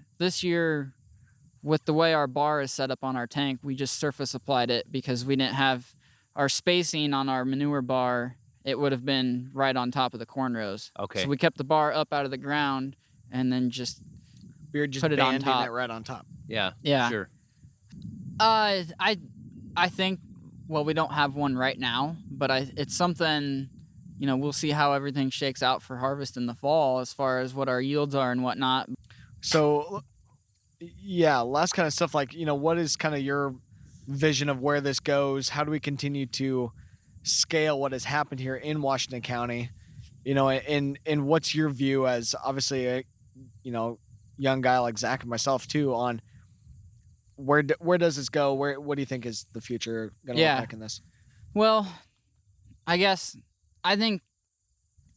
Speaker 4: with the way our bar is set up on our tank, we just surface applied it because we didn't have our spacing on our manure bar. It would have been right on top of the corn rows.
Speaker 1: Okay.
Speaker 4: So we kept the bar up out of the ground and then
Speaker 3: We're just
Speaker 4: put it on
Speaker 3: banding
Speaker 4: top.
Speaker 3: it right on top.
Speaker 1: Yeah.
Speaker 4: Yeah.
Speaker 1: Sure.
Speaker 4: I think, well, we don't have one right now, but it's something, we'll see how everything shakes out for harvest in the fall as far as what our yields are and whatnot.
Speaker 3: So, yeah, last kind of stuff like, what is kind of your vision of where this goes? How do we continue to scale what has happened here in Washington County? And what's your view as obviously a, young guy like Zach and myself too on where does this go? What do you think is the future going to look like in this?
Speaker 4: Well, I think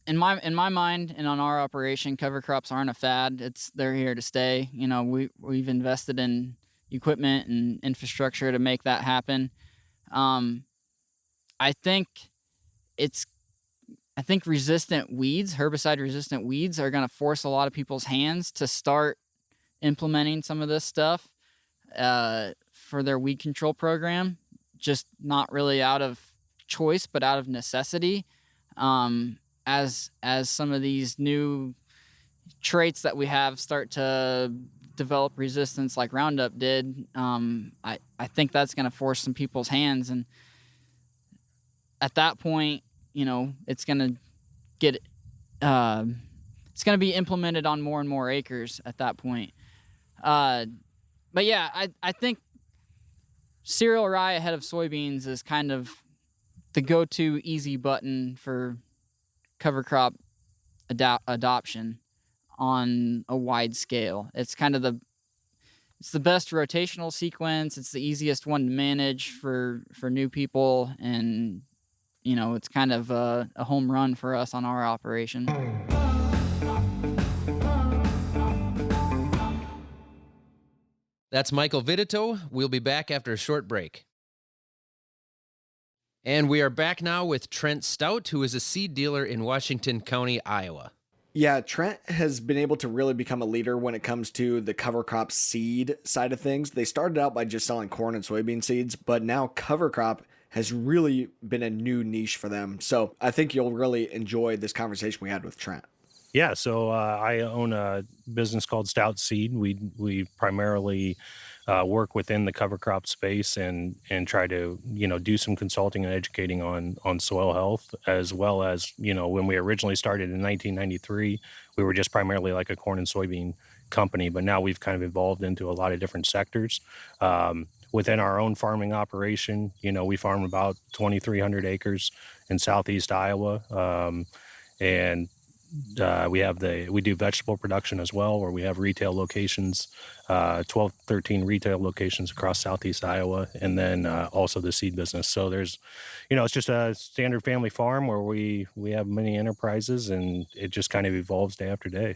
Speaker 4: in my mind and on our operation, cover crops aren't a fad. They're here to stay. We've invested in equipment and infrastructure to make that happen. I think herbicide resistant weeds are going to force a lot of people's hands to start implementing some of this stuff for their weed control program, just not really out of choice, but out of necessity. As some of these new traits that we have start to develop resistance like Roundup did, I think that's going to force some people's hands. And at that point, it's going to get, it's going to be implemented on more and more acres at that point. But yeah, I think cereal rye ahead of soybeans is kind of the go-to easy button for cover crop adoption on a wide scale. It's kind of it's the best rotational sequence. It's the easiest one to manage for new people, and it's kind of a home run for us on our operation.
Speaker 1: That's Michael Vittetoe. We'll be back after a short break. And we are back now with Trent Stout, who is a seed dealer in Washington County, Iowa.
Speaker 2: Yeah, Trent has been able to really become a leader when it comes to the cover crop seed side of things. They started out by just selling corn and soybean seeds, but now cover crop has really been a new niche for them. So I think you'll really enjoy this conversation we had with Trent.
Speaker 5: Yeah, so I own a business called Stout Seed. We primarily work within the cover crop space and try to do some consulting and educating on soil health, as well as when we originally started in 1993, we were just primarily like a corn and soybean company, but now we've kind of evolved into a lot of different sectors. Within our own farming operation, we farm about 2,300 acres in southeast Iowa, and we do vegetable production as well, where we have retail locations, 12, 13 retail locations across southeast Iowa, and then also the seed business. So there's, it's just a standard family farm where we have many enterprises, and it just kind of evolves day after day.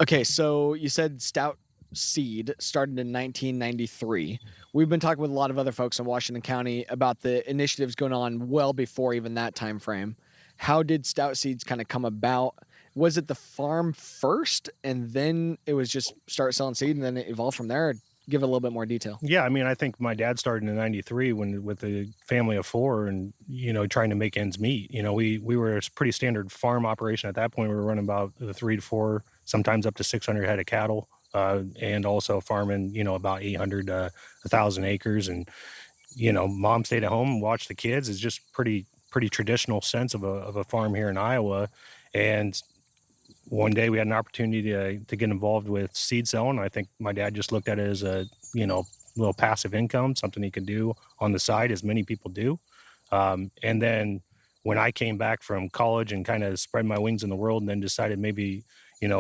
Speaker 3: Okay, so you said Stout Seed started in 1993. We've been talking with a lot of other folks in Washington County about the initiatives going on well before even that time frame. How did Stout Seeds kind of come about? Was it the farm first and then it was just start selling seed and then it evolved from there? Give it a little bit more detail.
Speaker 5: Yeah, I mean, I think my dad started in '93 with a family of four and, trying to make ends meet. We were a pretty standard farm operation at that point. We were running about 3 to 4, sometimes up to 600 head of cattle, and also farming, about 800 to 1,000 acres. And, mom stayed at home and watched the kids. It's just pretty traditional sense of a farm here in Iowa. And one day we had an opportunity to get involved with seed selling. I think my dad just looked at it as a, little passive income, something he could do on the side, as many people do. And then when I came back from college and kind of spread my wings in the world and then decided maybe,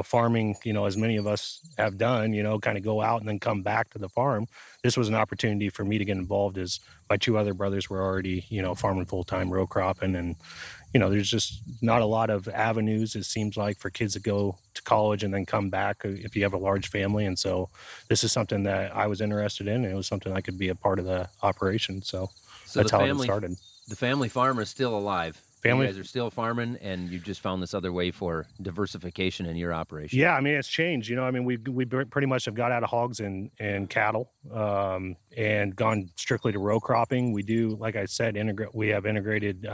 Speaker 5: farming, as many of us have done, kind of go out and then come back to the farm. This was an opportunity for me to get involved, as my two other brothers were already, farming full-time, row cropping. And, there's just not a lot of avenues, it seems like, for kids to go to college and then come back if you have a large family. And so this is something that I was interested in, and it was something I could be a part of the operation. So that's how it started.
Speaker 1: The family farm is still alive. You
Speaker 5: Family-
Speaker 1: guys are still farming, and you just found this other way for diversification in your operation.
Speaker 5: Yeah, I mean, it's changed. We pretty much have got out of hogs and cattle, and gone strictly to row cropping. We do, like I said, we have integrated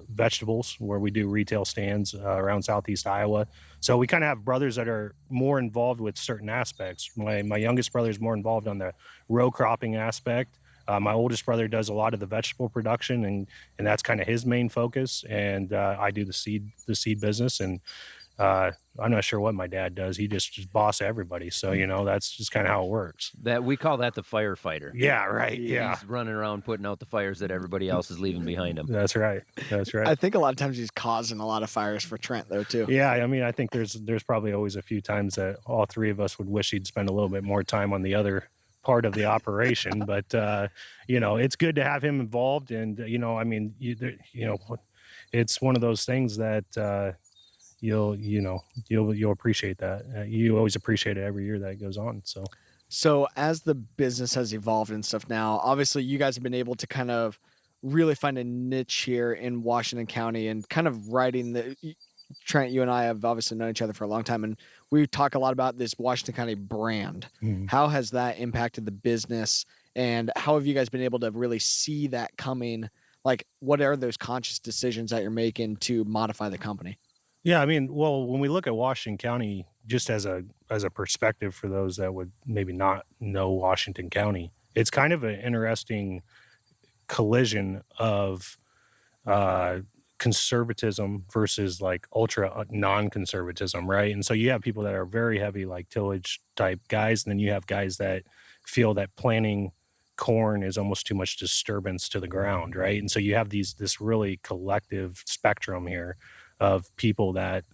Speaker 5: vegetables where we do retail stands around Southeast Iowa. So we kind of have brothers that are more involved with certain aspects. My youngest brother is more involved on the row cropping aspect. My oldest brother does a lot of the vegetable production, and that's kind of his main focus. And I do the seed business. And I'm not sure what my dad does. He just boss everybody. So, that's just kind of how it works.
Speaker 1: That we call that the firefighter.
Speaker 5: Yeah, right. Yeah.
Speaker 1: He's running around putting out the fires that everybody else is leaving behind him.
Speaker 5: That's right. That's right.
Speaker 3: I think a lot of times he's causing a lot of fires for Trent, though, too.
Speaker 5: Yeah, I mean, I think there's probably always a few times that all three of us would wish he'd spend a little bit more time on the other part of the operation. But it's good to have him involved. And I mean, it's one of those things that you'll appreciate that. You always appreciate it every year that it goes on.
Speaker 3: So as the business has evolved and stuff now, obviously you guys have been able to kind of really find a niche here in Washington County and kind of writing Trent, you and I have obviously known each other for a long time, and we talk a lot about this Washington County brand.
Speaker 5: Mm-hmm.
Speaker 3: How has that impacted the business, and how have you guys been able to really see that coming? Like, what are those conscious decisions that you're making to modify the company?
Speaker 5: Yeah, I mean, well, when we look at Washington County, just as a perspective for those that would maybe not know Washington County, it's kind of an interesting collision of conservatism versus like ultra non-conservatism, right? And so you have people that are very heavy, like tillage type guys, and then you have guys that feel that planting corn is almost too much disturbance to the ground, right? And so you have this really collective spectrum here of people that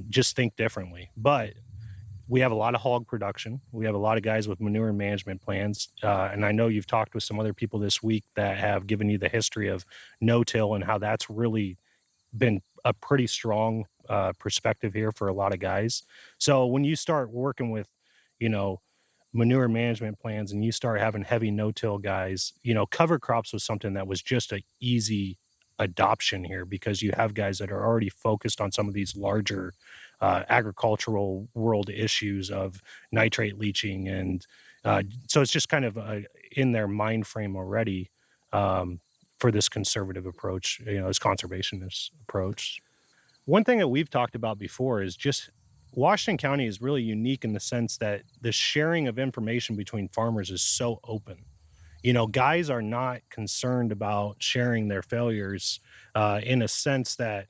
Speaker 5: just think differently. But we have a lot of hog production. We have a lot of guys with manure management plans. And I know you've talked with some other people this week that have given you the history of no-till and how that's really been a pretty strong perspective here for a lot of guys. So when you start working with, manure management plans and you start having heavy no-till guys, cover crops was something that was just an easy adoption here because you have guys that are already focused on some of these larger agricultural world issues of nitrate leaching. And so it's just kind of in their mind frame already for this conservative approach, this conservationist approach. One thing that we've talked about before is just Washington County is really unique in the sense that the sharing of information between farmers is so open. Guys are not concerned about sharing their failures in a sense that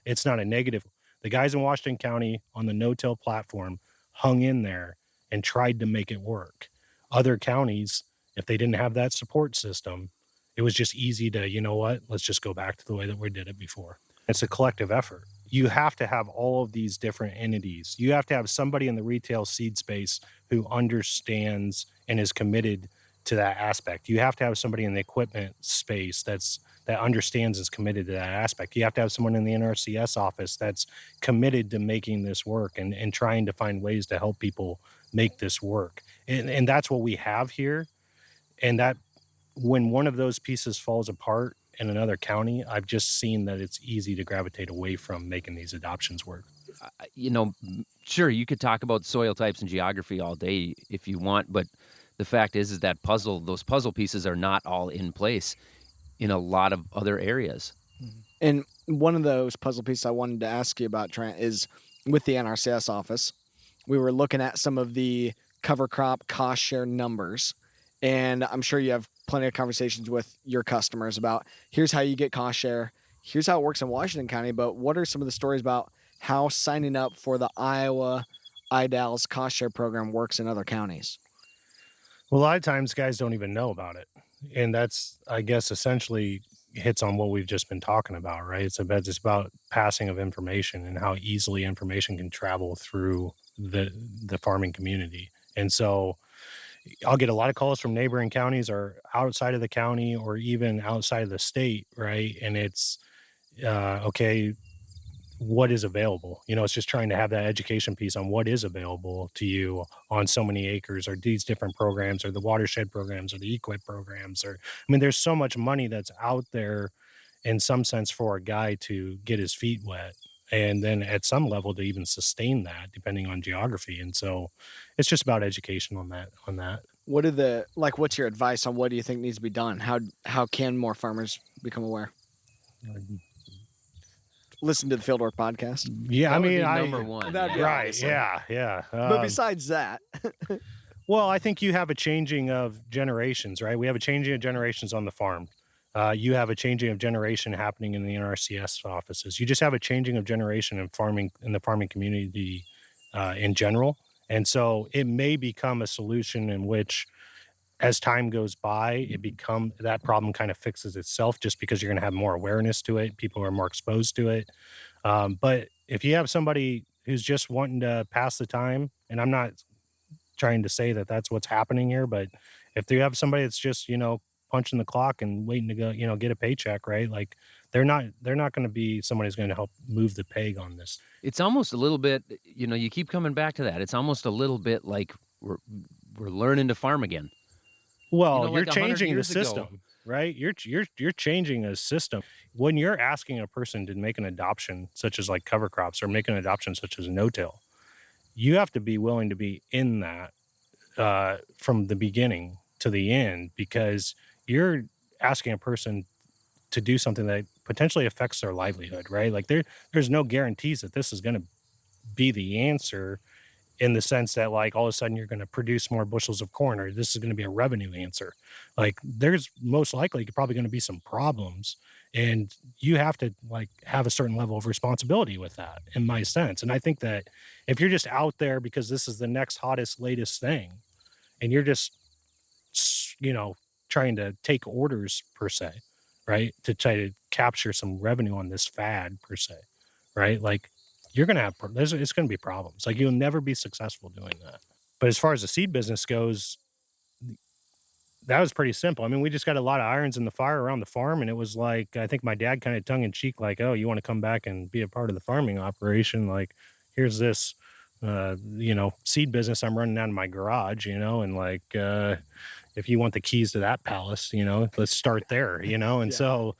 Speaker 5: it's not a negative. The guys in Washington County on the no-till platform hung in there and tried to make it work. Other counties, if they didn't have that support system, it was just easy to, let's just go back to the way that we did it before. It's a collective effort. You have to have all of these different entities. You have to have somebody in the retail seed space who understands and is committed to that aspect. You have to have somebody in the equipment space that understands and is committed to that aspect. You have to have someone in the NRCS office that's committed to making this work and trying to find ways to help people make this work. And that's what we have here. And that when one of those pieces falls apart in another county, I've just seen that it's easy to gravitate away from making these adoptions work.
Speaker 1: Sure, you could talk about soil types and geography all day if you want, but the fact is that those puzzle pieces are not all in place in a lot of other areas.
Speaker 3: And one of those puzzle pieces I wanted to ask you about, Trent, is with the NRCS office. We were looking at some of the cover crop cost share numbers, and I'm sure you have plenty of conversations with your customers about here's how you get cost share, here's how it works in Washington County, but what are some of the stories about how signing up for the Iowa IDAL's cost share program works in other counties?
Speaker 5: Well, a lot of times guys don't even know about it. And that's, I guess, essentially hits on what we've just been talking about, right? It's about passing of information and how easily information can travel through the farming community. And so I'll get a lot of calls from neighboring counties or outside of the county or even outside of the state, right? And it's okay, what is available? It's just trying to have that education piece on what is available to you on so many acres, or these different programs, or the watershed programs, or the equip programs, or I mean, there's so much money that's out there in some sense for a guy to get his feet wet, and then at some level to even sustain that, depending on geography. And so it's just about education on that.
Speaker 3: What's your advice on what do you think needs to be done? How can more farmers become aware? Listen to the Fieldwork podcast.
Speaker 5: Yeah,
Speaker 1: That
Speaker 5: I
Speaker 1: would
Speaker 5: mean,
Speaker 1: be number one.
Speaker 3: That'd be
Speaker 5: right,
Speaker 3: awesome.
Speaker 5: yeah.
Speaker 3: But besides that,
Speaker 5: Well, I think you have a changing of generations, right? We have a changing of generations on the farm. You have a changing of generation happening in the NRCS offices. You just have a changing of generation in farming, in the farming community in general. And so it may become a solution in which, as time goes by, that problem kind of fixes itself, just because you're going to have more awareness to it. People are more exposed to it. But if you have somebody who's just wanting to pass the time, and I'm not trying to say that that's what's happening here, but if you have somebody that's just, punching the clock and waiting to go, get a paycheck, right? Like they're not going to be somebody who's going to help move the peg on this.
Speaker 1: It's almost a little bit, you keep coming back to that. It's almost a little bit like we're learning to farm again.
Speaker 5: Well,
Speaker 1: like
Speaker 5: you're
Speaker 1: 100
Speaker 5: changing the
Speaker 1: years ago.
Speaker 5: system, right? You're changing a system. When you're asking a person to make an adoption, such as like cover crops, or make an adoption such as no-till, you have to be willing to be in that from the beginning to the end, because you're asking a person to do something that potentially affects their livelihood, right? Like there's no guarantees that this is going to be the answer, in the sense that like all of a sudden you're going to produce more bushels of corn, or this is going to be a revenue answer. Like there's most likely probably going to be some problems, and you have to like have a certain level of responsibility with that, in my sense. And I think that if you're just out there because this is the next hottest, latest thing, and you're just, trying to take orders per se, right, to try to capture some revenue on this fad per se, right? Like you're going to have, it's going to be problems. Like you'll never be successful doing that. But as far as the seed business goes, that was pretty simple. I mean, we just got a lot of irons in the fire around the farm, and it was like, I think my dad kind of tongue in cheek, like, oh, you want to come back and be a part of the farming operation? Like, here's this, seed business I'm running out of my garage, and like, if you want the keys to that palace, let's start there, and
Speaker 3: Yeah.
Speaker 5: so,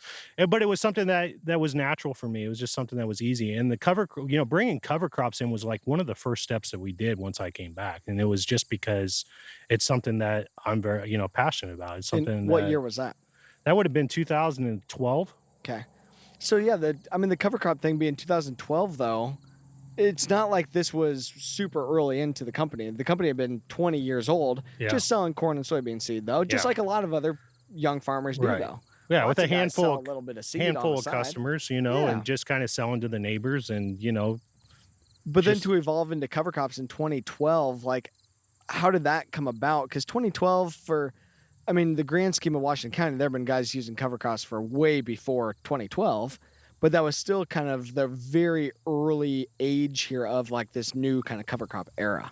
Speaker 5: but it was something that was natural for me. It was just something that was easy. And the bringing cover crops in was like one of the first steps that we did once I came back. And it was just because it's something that I'm very, passionate about. It's something.
Speaker 3: And what year was that?
Speaker 5: That would have been 2012.
Speaker 3: Okay. So yeah, the cover crop thing being 2012 though, it's not like this was super early into the company. The company had been 20 years old,
Speaker 5: Yeah.
Speaker 3: just selling corn and soybean seed though, just
Speaker 5: Yeah.
Speaker 3: like a lot of other young farmers do
Speaker 5: Right.
Speaker 3: though.
Speaker 5: Yeah,
Speaker 3: Lots
Speaker 5: with a
Speaker 3: of guys sell
Speaker 5: handful
Speaker 3: a little bit of seed
Speaker 5: handful
Speaker 3: on the
Speaker 5: of
Speaker 3: side.
Speaker 5: customers,
Speaker 3: Yeah.
Speaker 5: and just kind of selling to the neighbors, and
Speaker 3: But then
Speaker 5: just-
Speaker 3: to evolve into cover crops in 2012, like how did that come about? Because 2012 the grand scheme of Washington County, there have been guys using cover crops for way before 2012, but that was still kind of the very early age here of like this new kind of cover crop era.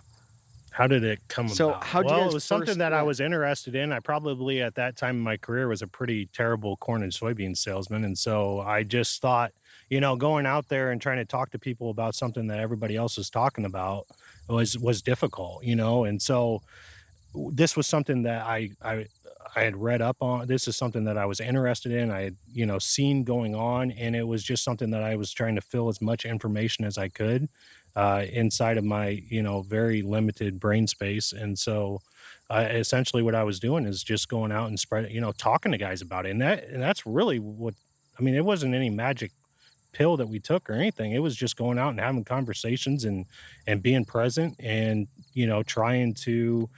Speaker 5: How did it come
Speaker 3: So
Speaker 5: about?
Speaker 3: how'd you
Speaker 5: Well,
Speaker 3: guys
Speaker 5: it was something
Speaker 3: first
Speaker 5: that I
Speaker 3: learn?
Speaker 5: was interested in. I probably at that time in my career was a pretty terrible corn and soybean salesman. And so I just thought, going out there and trying to talk to people about something that everybody else is talking about was difficult, and so this was something that I had read up on. This is something that I was interested in. I had, seen going on, and it was just something that I was trying to fill as much information as I could inside of my, very limited brain space. And so essentially what I was doing is just going out and talking to guys about it. And that's really it wasn't any magic pill that we took or anything. It was just going out and having conversations and being present and, trying to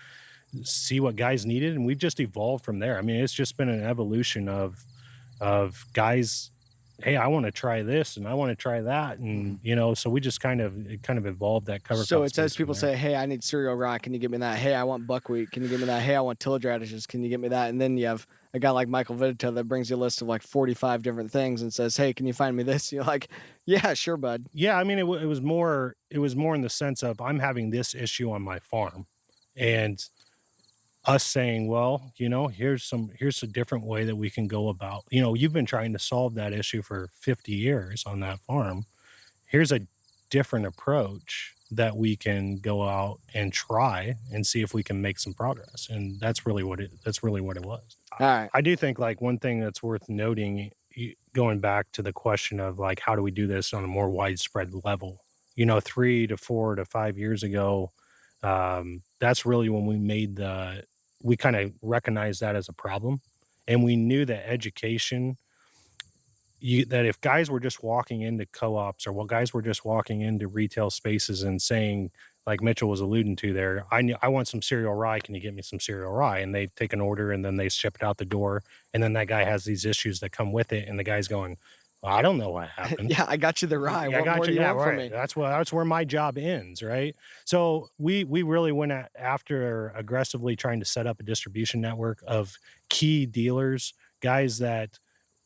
Speaker 5: see what guys needed. And we've just evolved from there. I mean, it's just been an evolution of guys hey, I want to try this and I want to try that. And, so we just kind of evolved that cover
Speaker 2: So
Speaker 5: crop
Speaker 2: it says
Speaker 5: space from
Speaker 2: people
Speaker 5: there.
Speaker 2: say, hey, I need cereal rye. Can you give me that? Hey, I want buckwheat. Can you give me that? Hey, I want tillage radishes. Can you give me that? And then you have a guy like Michael Vittetoe that brings you a list of like 45 different things and says, hey, can you find me this? You're like, yeah, sure, bud.
Speaker 5: Yeah, I mean, it was more in the sense of I'm having this issue on my farm, and us saying, well, here's a different way that we can go about. You've been trying to solve that issue for 50 years on that farm. Here's a different approach that we can go out and try and see if we can make some progress. And that's really what it was.
Speaker 2: All right.
Speaker 5: I do think like one thing that's worth noting, going back to the question of like, how do we do this on a more widespread level? 3 to 4 to 5 years ago, that's really when we kind of recognized that as a problem. And we knew that education, that if guys were just walking into co-ops or guys were just walking into retail spaces and saying, like Mitchell was alluding to there, I want some cereal rye. Can you get me some cereal rye? And they take an order and then they ship it out the door. And then that guy has these issues that come with it. And the guy's going, well, I don't know what happened.
Speaker 2: Yeah, I got you the rye.
Speaker 5: Yeah,
Speaker 2: What more do you want from
Speaker 5: right.
Speaker 2: me?
Speaker 5: That's where my job ends, right? So we really went after aggressively trying to set up a distribution network of key dealers, guys that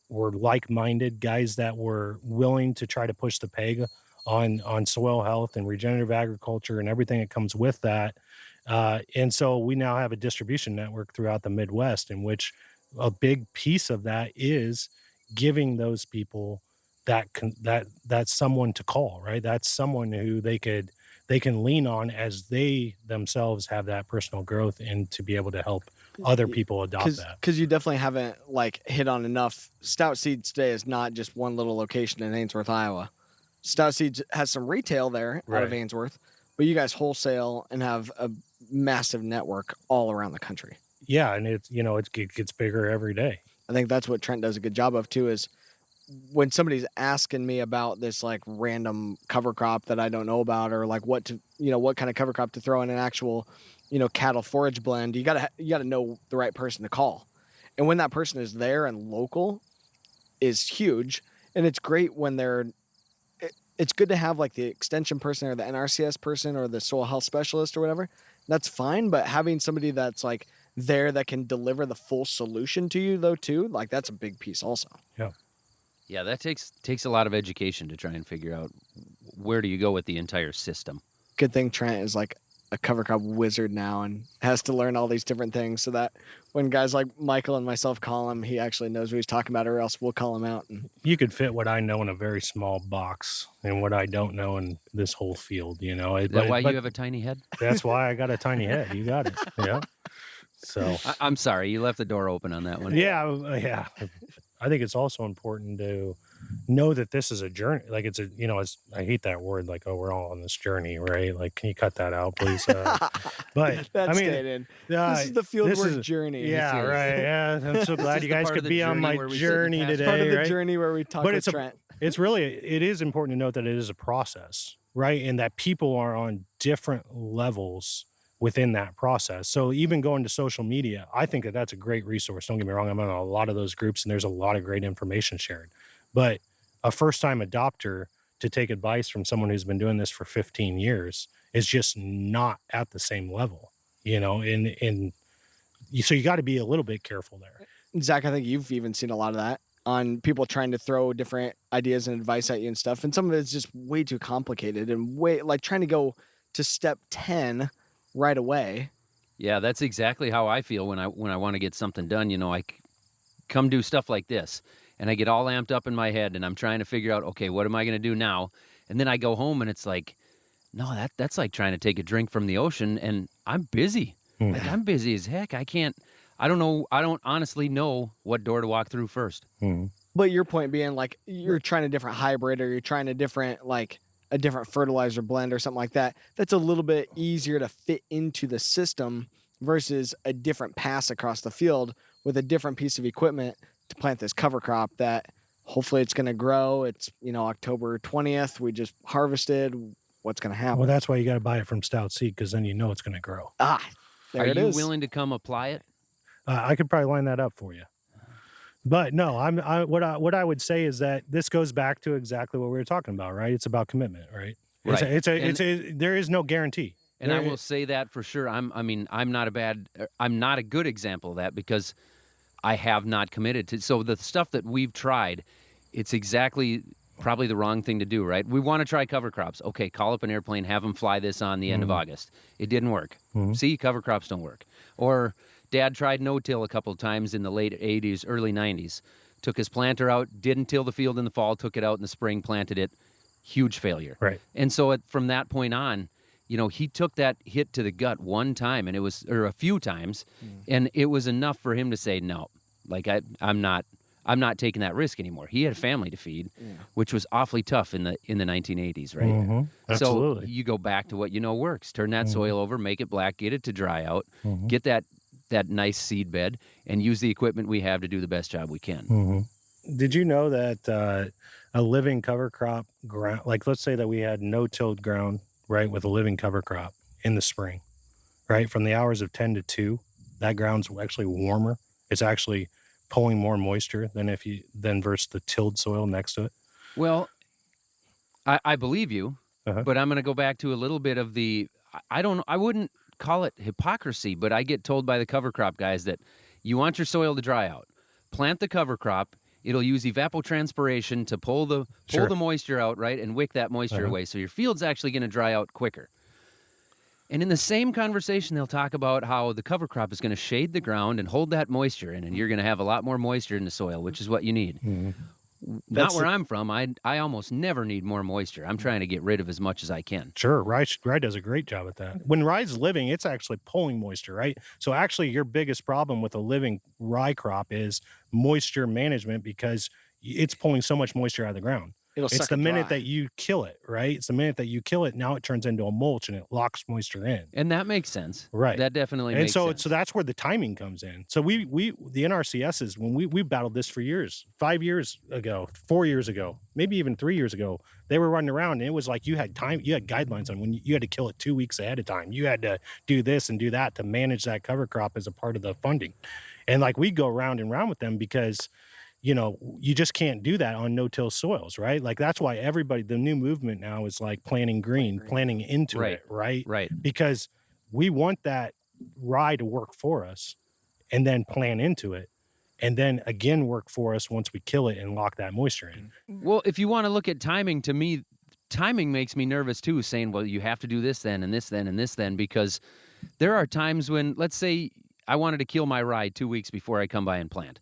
Speaker 5: were like-minded, guys that were willing to try to push the peg on soil health and regenerative agriculture and everything that comes with that. And so we now have a distribution network throughout the Midwest, in which a big piece of that is giving those people that's someone to call, right? That's someone who they can lean on as they themselves have that personal growth and to be able to help other people adopt that.
Speaker 2: Because you definitely haven't like hit on enough. Stout Seeds today is not just one little location in Ainsworth, Iowa. Stout Seeds has some retail there out of
Speaker 5: Right.
Speaker 2: Ainsworth, but you guys wholesale and have a massive network all around the country.
Speaker 5: Yeah, and it gets bigger every day.
Speaker 2: I think that's what Trent does a good job of too, is when somebody's asking me about this like random cover crop that I don't know about, or like what kind of cover crop to throw in an actual, cattle forage blend, you gotta know the right person to call. And when that person is there and local is huge. And it's great when it's good to have like the extension person or the NRCS person or the soil health specialist or whatever. That's fine. But having somebody that's like there that can deliver the full solution to you though too, like that's a big piece also.
Speaker 1: Yeah, that takes a lot of education to try and figure out where do you go with the entire system.
Speaker 2: Good thing Trent is like a cover crop wizard now and has to learn all these different things so that when guys like Michael and myself call him, he actually knows what he's talking about, or else we'll call him out. And
Speaker 5: You could fit what I know in a very small box and what I don't know in this whole field,
Speaker 1: Is that why you have a tiny head?
Speaker 5: That's why I got a tiny head. You got it. Yeah. So
Speaker 1: I'm sorry, you left the door open on that one.
Speaker 5: yeah. I think it's also important to know that this is a journey. Like it's I hate that word. Like, oh, we're all on this journey, right? Like, can you cut that out, please? But
Speaker 2: that's
Speaker 5: I mean,
Speaker 2: stayed in. This is the fieldwork journey.
Speaker 5: Yeah, right. Yeah, I'm so glad you guys could be on my journey today.
Speaker 2: Part of the
Speaker 5: right?
Speaker 2: journey where we talk with Trent.
Speaker 5: It is important to note that it is a process, right? And that people are on different levels within that process. So even going to social media, I think that that's a great resource. Don't get me wrong. I'm on a lot of those groups and there's a lot of great information shared, but a first-time adopter to take advice from someone who's been doing this for 15 years is just not at the same level, so you got to be a little bit careful there.
Speaker 2: Zach, I think you've even seen a lot of that on people trying to throw different ideas and advice at you and stuff. And some of it's just way too complicated and like trying to go to step 10 right away.
Speaker 1: Yeah, that's exactly how I feel when I want to get something done. I come do stuff like this and I get all amped up in my head and I'm trying to figure out, okay, what am I going to do now? And then I go home and it's like, no, that's like trying to take a drink from the ocean and I'm busy.
Speaker 5: Mm.
Speaker 1: Like I'm busy as heck. I don't honestly know what door to walk through first.
Speaker 5: Mm.
Speaker 2: But your point being like you're trying a different hybrid or you're trying a different fertilizer blend or something like that. That's a little bit easier to fit into the system versus a different pass across the field with a different piece of equipment to plant this cover crop that hopefully it's going to grow. It's, October 20th. We just harvested. What's going to happen?
Speaker 5: Well, that's why you got to buy it from Stout Seed because then it's going to grow.
Speaker 2: There
Speaker 1: Are
Speaker 2: it
Speaker 1: you
Speaker 2: is.
Speaker 1: willing to come apply it?
Speaker 5: I could probably line that up for you. But no, what I would say is that this goes back to exactly what we were talking about, right? It's about commitment, right?
Speaker 1: Right.
Speaker 5: There is no guarantee.
Speaker 1: And I will say that for sure. I'm not a good example of that because I have not committed to. So the stuff that we've tried, it's exactly probably the wrong thing to do, right? We want to try cover crops. Okay, call up an airplane, have them fly this on the end of August. It didn't work. See, cover crops don't work. Or Dad tried no-till a couple of times in the late 80s, early 90s. Took his planter out, didn't till the field in the fall, took it out in the spring, planted it. Huge failure.
Speaker 5: Right.
Speaker 1: And so from that point on, he took that hit to the gut one time, and or a few times, and it was enough for him to say, no, like I'm not taking that risk anymore. He had a family to feed, which was awfully tough in the 1980s, right?
Speaker 5: Mm-hmm. Absolutely.
Speaker 1: So you go back to what works. Turn that soil over, make it black, get it to dry out, get that nice seed bed, and use the equipment we have to do the best job we can.
Speaker 5: Did you know that a living cover crop ground, like let's say that we had no-tilled ground, right, with a living cover crop in the spring, right, from the hours of 10 to 2, that ground's actually warmer. It's actually pulling more moisture than versus the tilled soil next to it.
Speaker 1: Well, I believe you, but I'm going to go back to a little bit of I wouldn't call it hypocrisy, but I get told by the cover crop guys that you want your soil to dry out. Plant the cover crop. It'll use evapotranspiration to pull the moisture out, right, and wick that moisture away. So your field's actually going to dry out quicker. And in the same conversation, they'll talk about how the cover crop is going to shade the ground and hold that moisture in, and you're going to have a lot more moisture in the soil, which is what you need. Not where I'm from. I almost never need more moisture. I'm trying to get rid of as much as I can.
Speaker 5: Sure. Rye does a great job at that. When rye's living, it's actually pulling moisture, right? So actually your biggest problem with a living rye crop is moisture management because it's pulling so much moisture out of the ground. It's the minute that you kill it, right? It's the minute that you kill it, now it turns into a mulch and it locks moisture in.
Speaker 1: And that makes sense.
Speaker 5: Right.
Speaker 1: That definitely makes sense.
Speaker 5: So that's where the timing comes in. So the NRCSs, when we battled this for years, 5 years ago, 4 years ago, maybe even 3 years ago, they were running around and it was like you had guidelines on when you had to kill it 2 weeks ahead of time. You had to do this and do that to manage that cover crop as a part of the funding. And like we'd go round and round with them because you just can't do that on no-till soils, right? Like that's why the new movement now is like planting green, planting into it, right?
Speaker 1: Right.
Speaker 5: Because we want that rye to work for us and then plant into it and then again work for us once we kill it and lock that moisture in.
Speaker 1: Well, if you want to look at timing, to me, timing makes me nervous too, saying, well, you have to do this then and this then and this then, because there are times when, let's say I wanted to kill my rye 2 weeks before I come by and plant.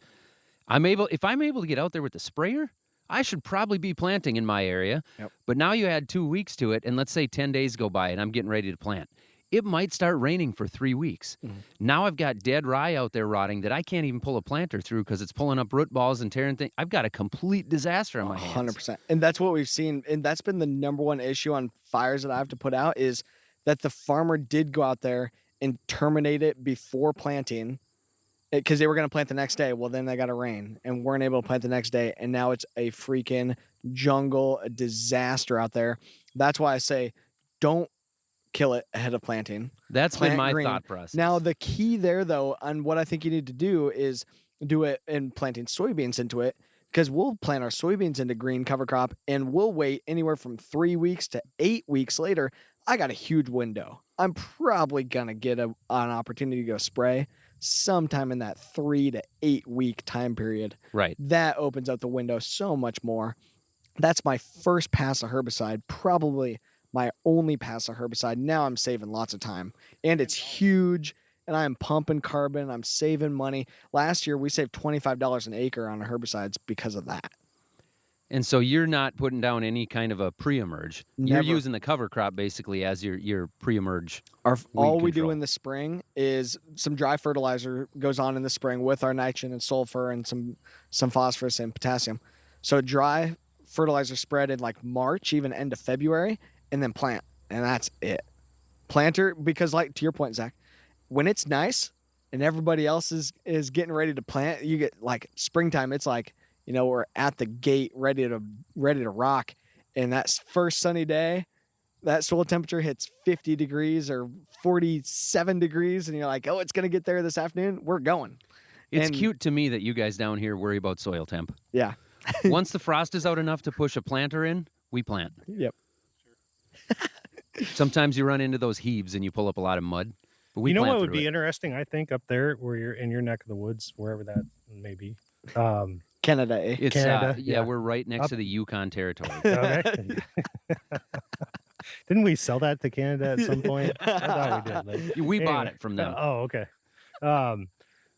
Speaker 1: If I'm able to get out there with the sprayer, I should probably be planting in my area. Yep. But now you add 2 weeks to it, and let's say 10 days go by and I'm getting ready to plant. It might start raining for 3 weeks. Now I've got dead rye out there rotting that I can't even pull a planter through because it's pulling up root balls and tearing things. I've got a complete disaster on my hands.
Speaker 3: 100%. And that's what we've seen. And that's been the number one issue on fires that I have to put out is that the farmer did go out there and terminate it before planting because they were going to plant the next day. Well, then they got a rain and weren't able to plant the next day. And now it's a freaking jungle, a disaster out there. That's why I say don't kill it ahead of planting.
Speaker 1: That's been my thought process.
Speaker 3: Now, the key there, though, on what I think you need to do is do it in planting soybeans into it, because we'll plant our soybeans into green cover crop and we'll wait anywhere from 3 weeks to 8 weeks later. I got a huge window. I'm probably going to get an opportunity to go spray sometime in that 3 to 8 week time period.
Speaker 1: Right.
Speaker 3: That opens up the window so much more. That's my first pass of herbicide, probably my only pass of herbicide. Now I'm saving lots of time, and it's huge, and I'm pumping carbon. I'm saving money. Last year, we saved $25 an acre on herbicides because of that.
Speaker 1: And so you're not putting down any kind of a pre-emerge. You're using the cover crop basically as your pre-emerge.
Speaker 3: All we do in the spring is some dry fertilizer goes on in the spring with our nitrogen and sulfur and some phosphorus and potassium. So dry fertilizer spread in like March, even end of February, and then plant. And that's it. Planter, because like to your point, Zach, when it's nice and everybody else is getting ready to plant, you get like springtime, it's like, we're at the gate ready to rock. And that first sunny day, that soil temperature hits 50 degrees or 47 degrees. And you're like, oh, it's going to get there this afternoon. We're going.
Speaker 1: It's
Speaker 3: And-
Speaker 1: cute to me that you guys down here worry about soil temp.
Speaker 3: Yeah.
Speaker 1: Once the frost is out enough to push a planter in, we plant.
Speaker 3: Yep.
Speaker 1: Sometimes you run into those heaves and you pull up a lot of mud. But we
Speaker 5: You know
Speaker 1: plant
Speaker 5: what would
Speaker 1: through
Speaker 5: be
Speaker 1: it.
Speaker 5: interesting, I think, up there where you're in your neck of the woods, wherever that may be.
Speaker 3: Canada, eh?
Speaker 1: It's
Speaker 5: Canada,
Speaker 1: yeah,
Speaker 5: yeah.
Speaker 1: we're right next
Speaker 5: Up-
Speaker 1: to the Yukon territory.
Speaker 5: Okay. Didn't we sell that to Canada at some point? I thought we did. Like,
Speaker 1: We bought
Speaker 5: anyway.
Speaker 1: it from them.
Speaker 5: Oh, okay.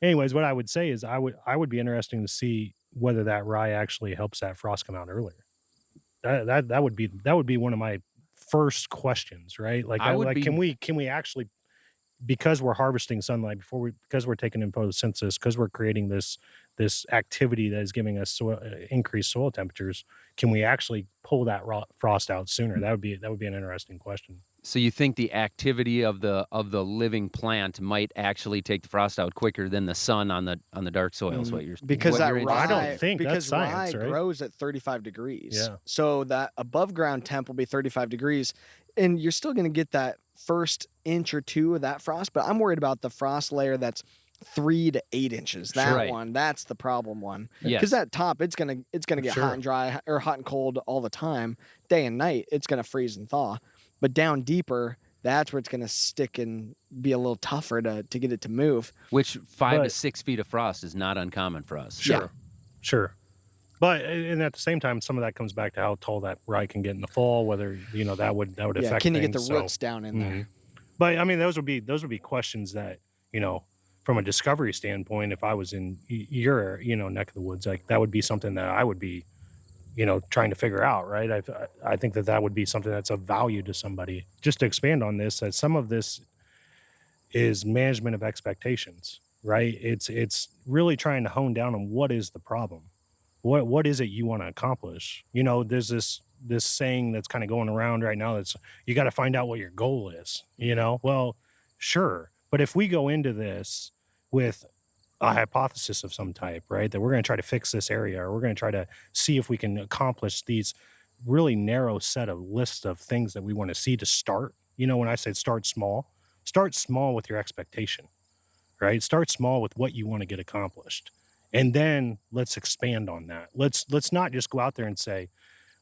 Speaker 5: Anyways, what I would say is I would be interesting to see whether that rye actually helps that frost come out earlier. That would be one of my first questions, right? Like, can we actually, because we're harvesting sunlight because we're taking in photosynthesis, because we're creating this activity that is giving us increased soil temperatures, can we actually pull that frost out sooner? That would be an interesting question.
Speaker 1: So you think the activity of the living plant might actually take the frost out quicker than the sun on the dark soils? What you're
Speaker 3: Because
Speaker 1: what
Speaker 3: that
Speaker 1: you're
Speaker 3: rye,
Speaker 5: I don't think
Speaker 3: because
Speaker 5: that's science,
Speaker 3: rye
Speaker 5: right?
Speaker 3: grows at 35 degrees.
Speaker 5: Yeah.
Speaker 3: So that above ground temp will be 35 degrees, and you're still going to get that first inch or two of that frost. But I'm worried about the frost layer that's 3 to 8 inches. That
Speaker 1: Right.
Speaker 3: one, that's the problem one.
Speaker 1: Yes.
Speaker 3: Because that top, it's gonna get
Speaker 5: Sure.
Speaker 3: hot and dry, or hot and cold all the time, day and night. It's gonna freeze and thaw. But down deeper, that's where it's gonna stick and be a little tougher to get it to move.
Speaker 1: Which 5 to
Speaker 5: But-
Speaker 1: 6 feet of frost is not uncommon for us.
Speaker 5: Sure. But and at the same time, some of that comes back to how tall that rye can get in the fall. Whether that would
Speaker 3: Yeah,
Speaker 5: affect.
Speaker 3: can you get the
Speaker 5: things, so-
Speaker 3: roots down in there?
Speaker 5: Mhm. But I mean, those would be questions that, from a discovery standpoint, if I was in your neck of the woods, like that would be something that I would be trying to figure out, right? I think that would be something that's of value to somebody. Just to expand on this, that some of this is management of expectations, right? It's really trying to hone down on what is the problem, what is it you want to accomplish. There's this saying that's kind of going around right now, that's you got to find out what your goal is. Well, sure, but if we go into this with a hypothesis of some type, right, that we're going to try to fix this area, or we're going to try to see if we can accomplish these really narrow set of lists of things that we want to see to start. When I said start small with your expectation, right? Start small with what you want to get accomplished, and then let's expand on that. Let's not just go out there and say,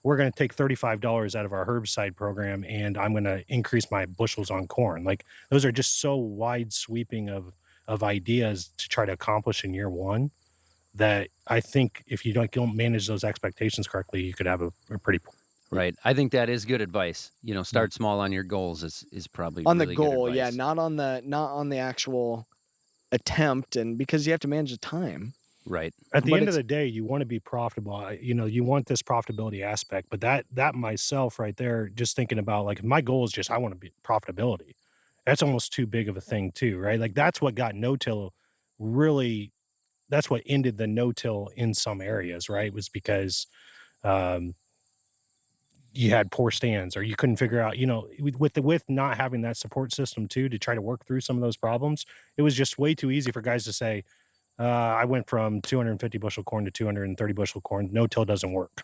Speaker 5: we're going to take $35 out of our herbicide program and I'm going to increase my bushels on corn. Like, those are just so wide sweeping of ideas to try to accomplish in year one, that I think if you don't manage those expectations correctly, you could have a pretty
Speaker 1: Right. I think that is good advice. Start small on your goals is probably
Speaker 3: On
Speaker 1: really
Speaker 3: the
Speaker 1: good
Speaker 3: goal, yeah,
Speaker 1: advice.
Speaker 3: not on the actual attempt, and because you have to manage the time.
Speaker 1: Right.
Speaker 5: At the
Speaker 3: But
Speaker 5: end of
Speaker 3: it's-
Speaker 5: the day, you want to be profitable. You want this profitability aspect, but that myself right there, just thinking about, like, my goal is just, I want to be profitability. That's almost too big of a thing too, right? Like, that's what got no-till really, that's what ended the no-till in some areas, right? Was because, you had poor stands, or you couldn't figure out, with not having that support system too, to try to work through some of those problems. It was just way too easy for guys to say, I went from 250 bushel corn to 230 bushel corn. No-till doesn't work.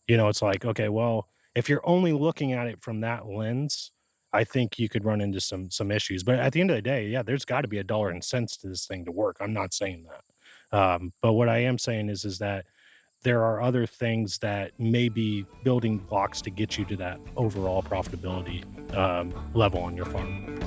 Speaker 5: It's like, okay, well, if you're only looking at it from that lens, I think you could run into some issues. But at the end of the day, yeah, there's got to be a dollar and cents to this thing to work. I'm not saying that. But what I am saying is that there are other things that may be building blocks to get you to that overall profitability level on your farm.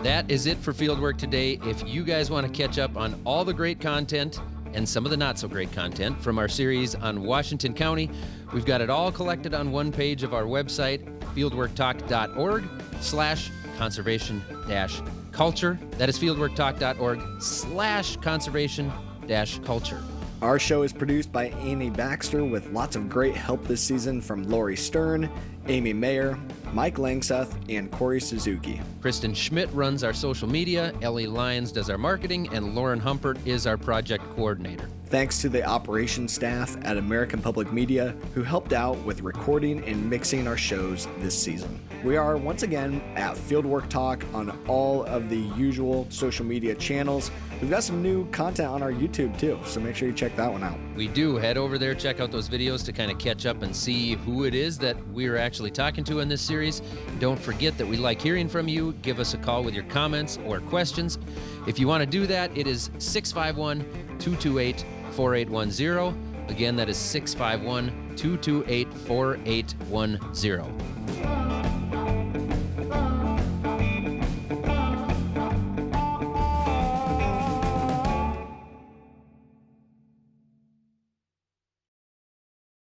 Speaker 1: That is it for Fieldwork today. If you guys want to catch up on all the great content and some of the not so great content from our series on Washington County, we've got it all collected on one page of our website, fieldworktalk.org/conservation-culture. That is fieldworktalk.org/conservation-culture.
Speaker 2: Our show is produced by Amy Baxter with lots of great help this season from Lori Stern, Amy Mayer, Mike Langseth, and Corey Suzuki.
Speaker 1: Kristen Schmidt runs our social media, Ellie Lyons does our marketing, and Lauren Humpert is our project coordinator.
Speaker 2: Thanks to the operations staff at American Public Media who helped out with recording and mixing our shows this season. We are once again at Fieldwork Talk on all of the usual social media channels. We've got some new content on our YouTube too, so make sure you check that one out.
Speaker 1: We do. Head over there, check out those videos to kind of catch up and see who it is that we're actually talking to in this series. Don't forget that we like hearing from you. Give us a call with your comments or questions. If you want to do that, it is 651-228-4810. Again, that is 651-228-4810.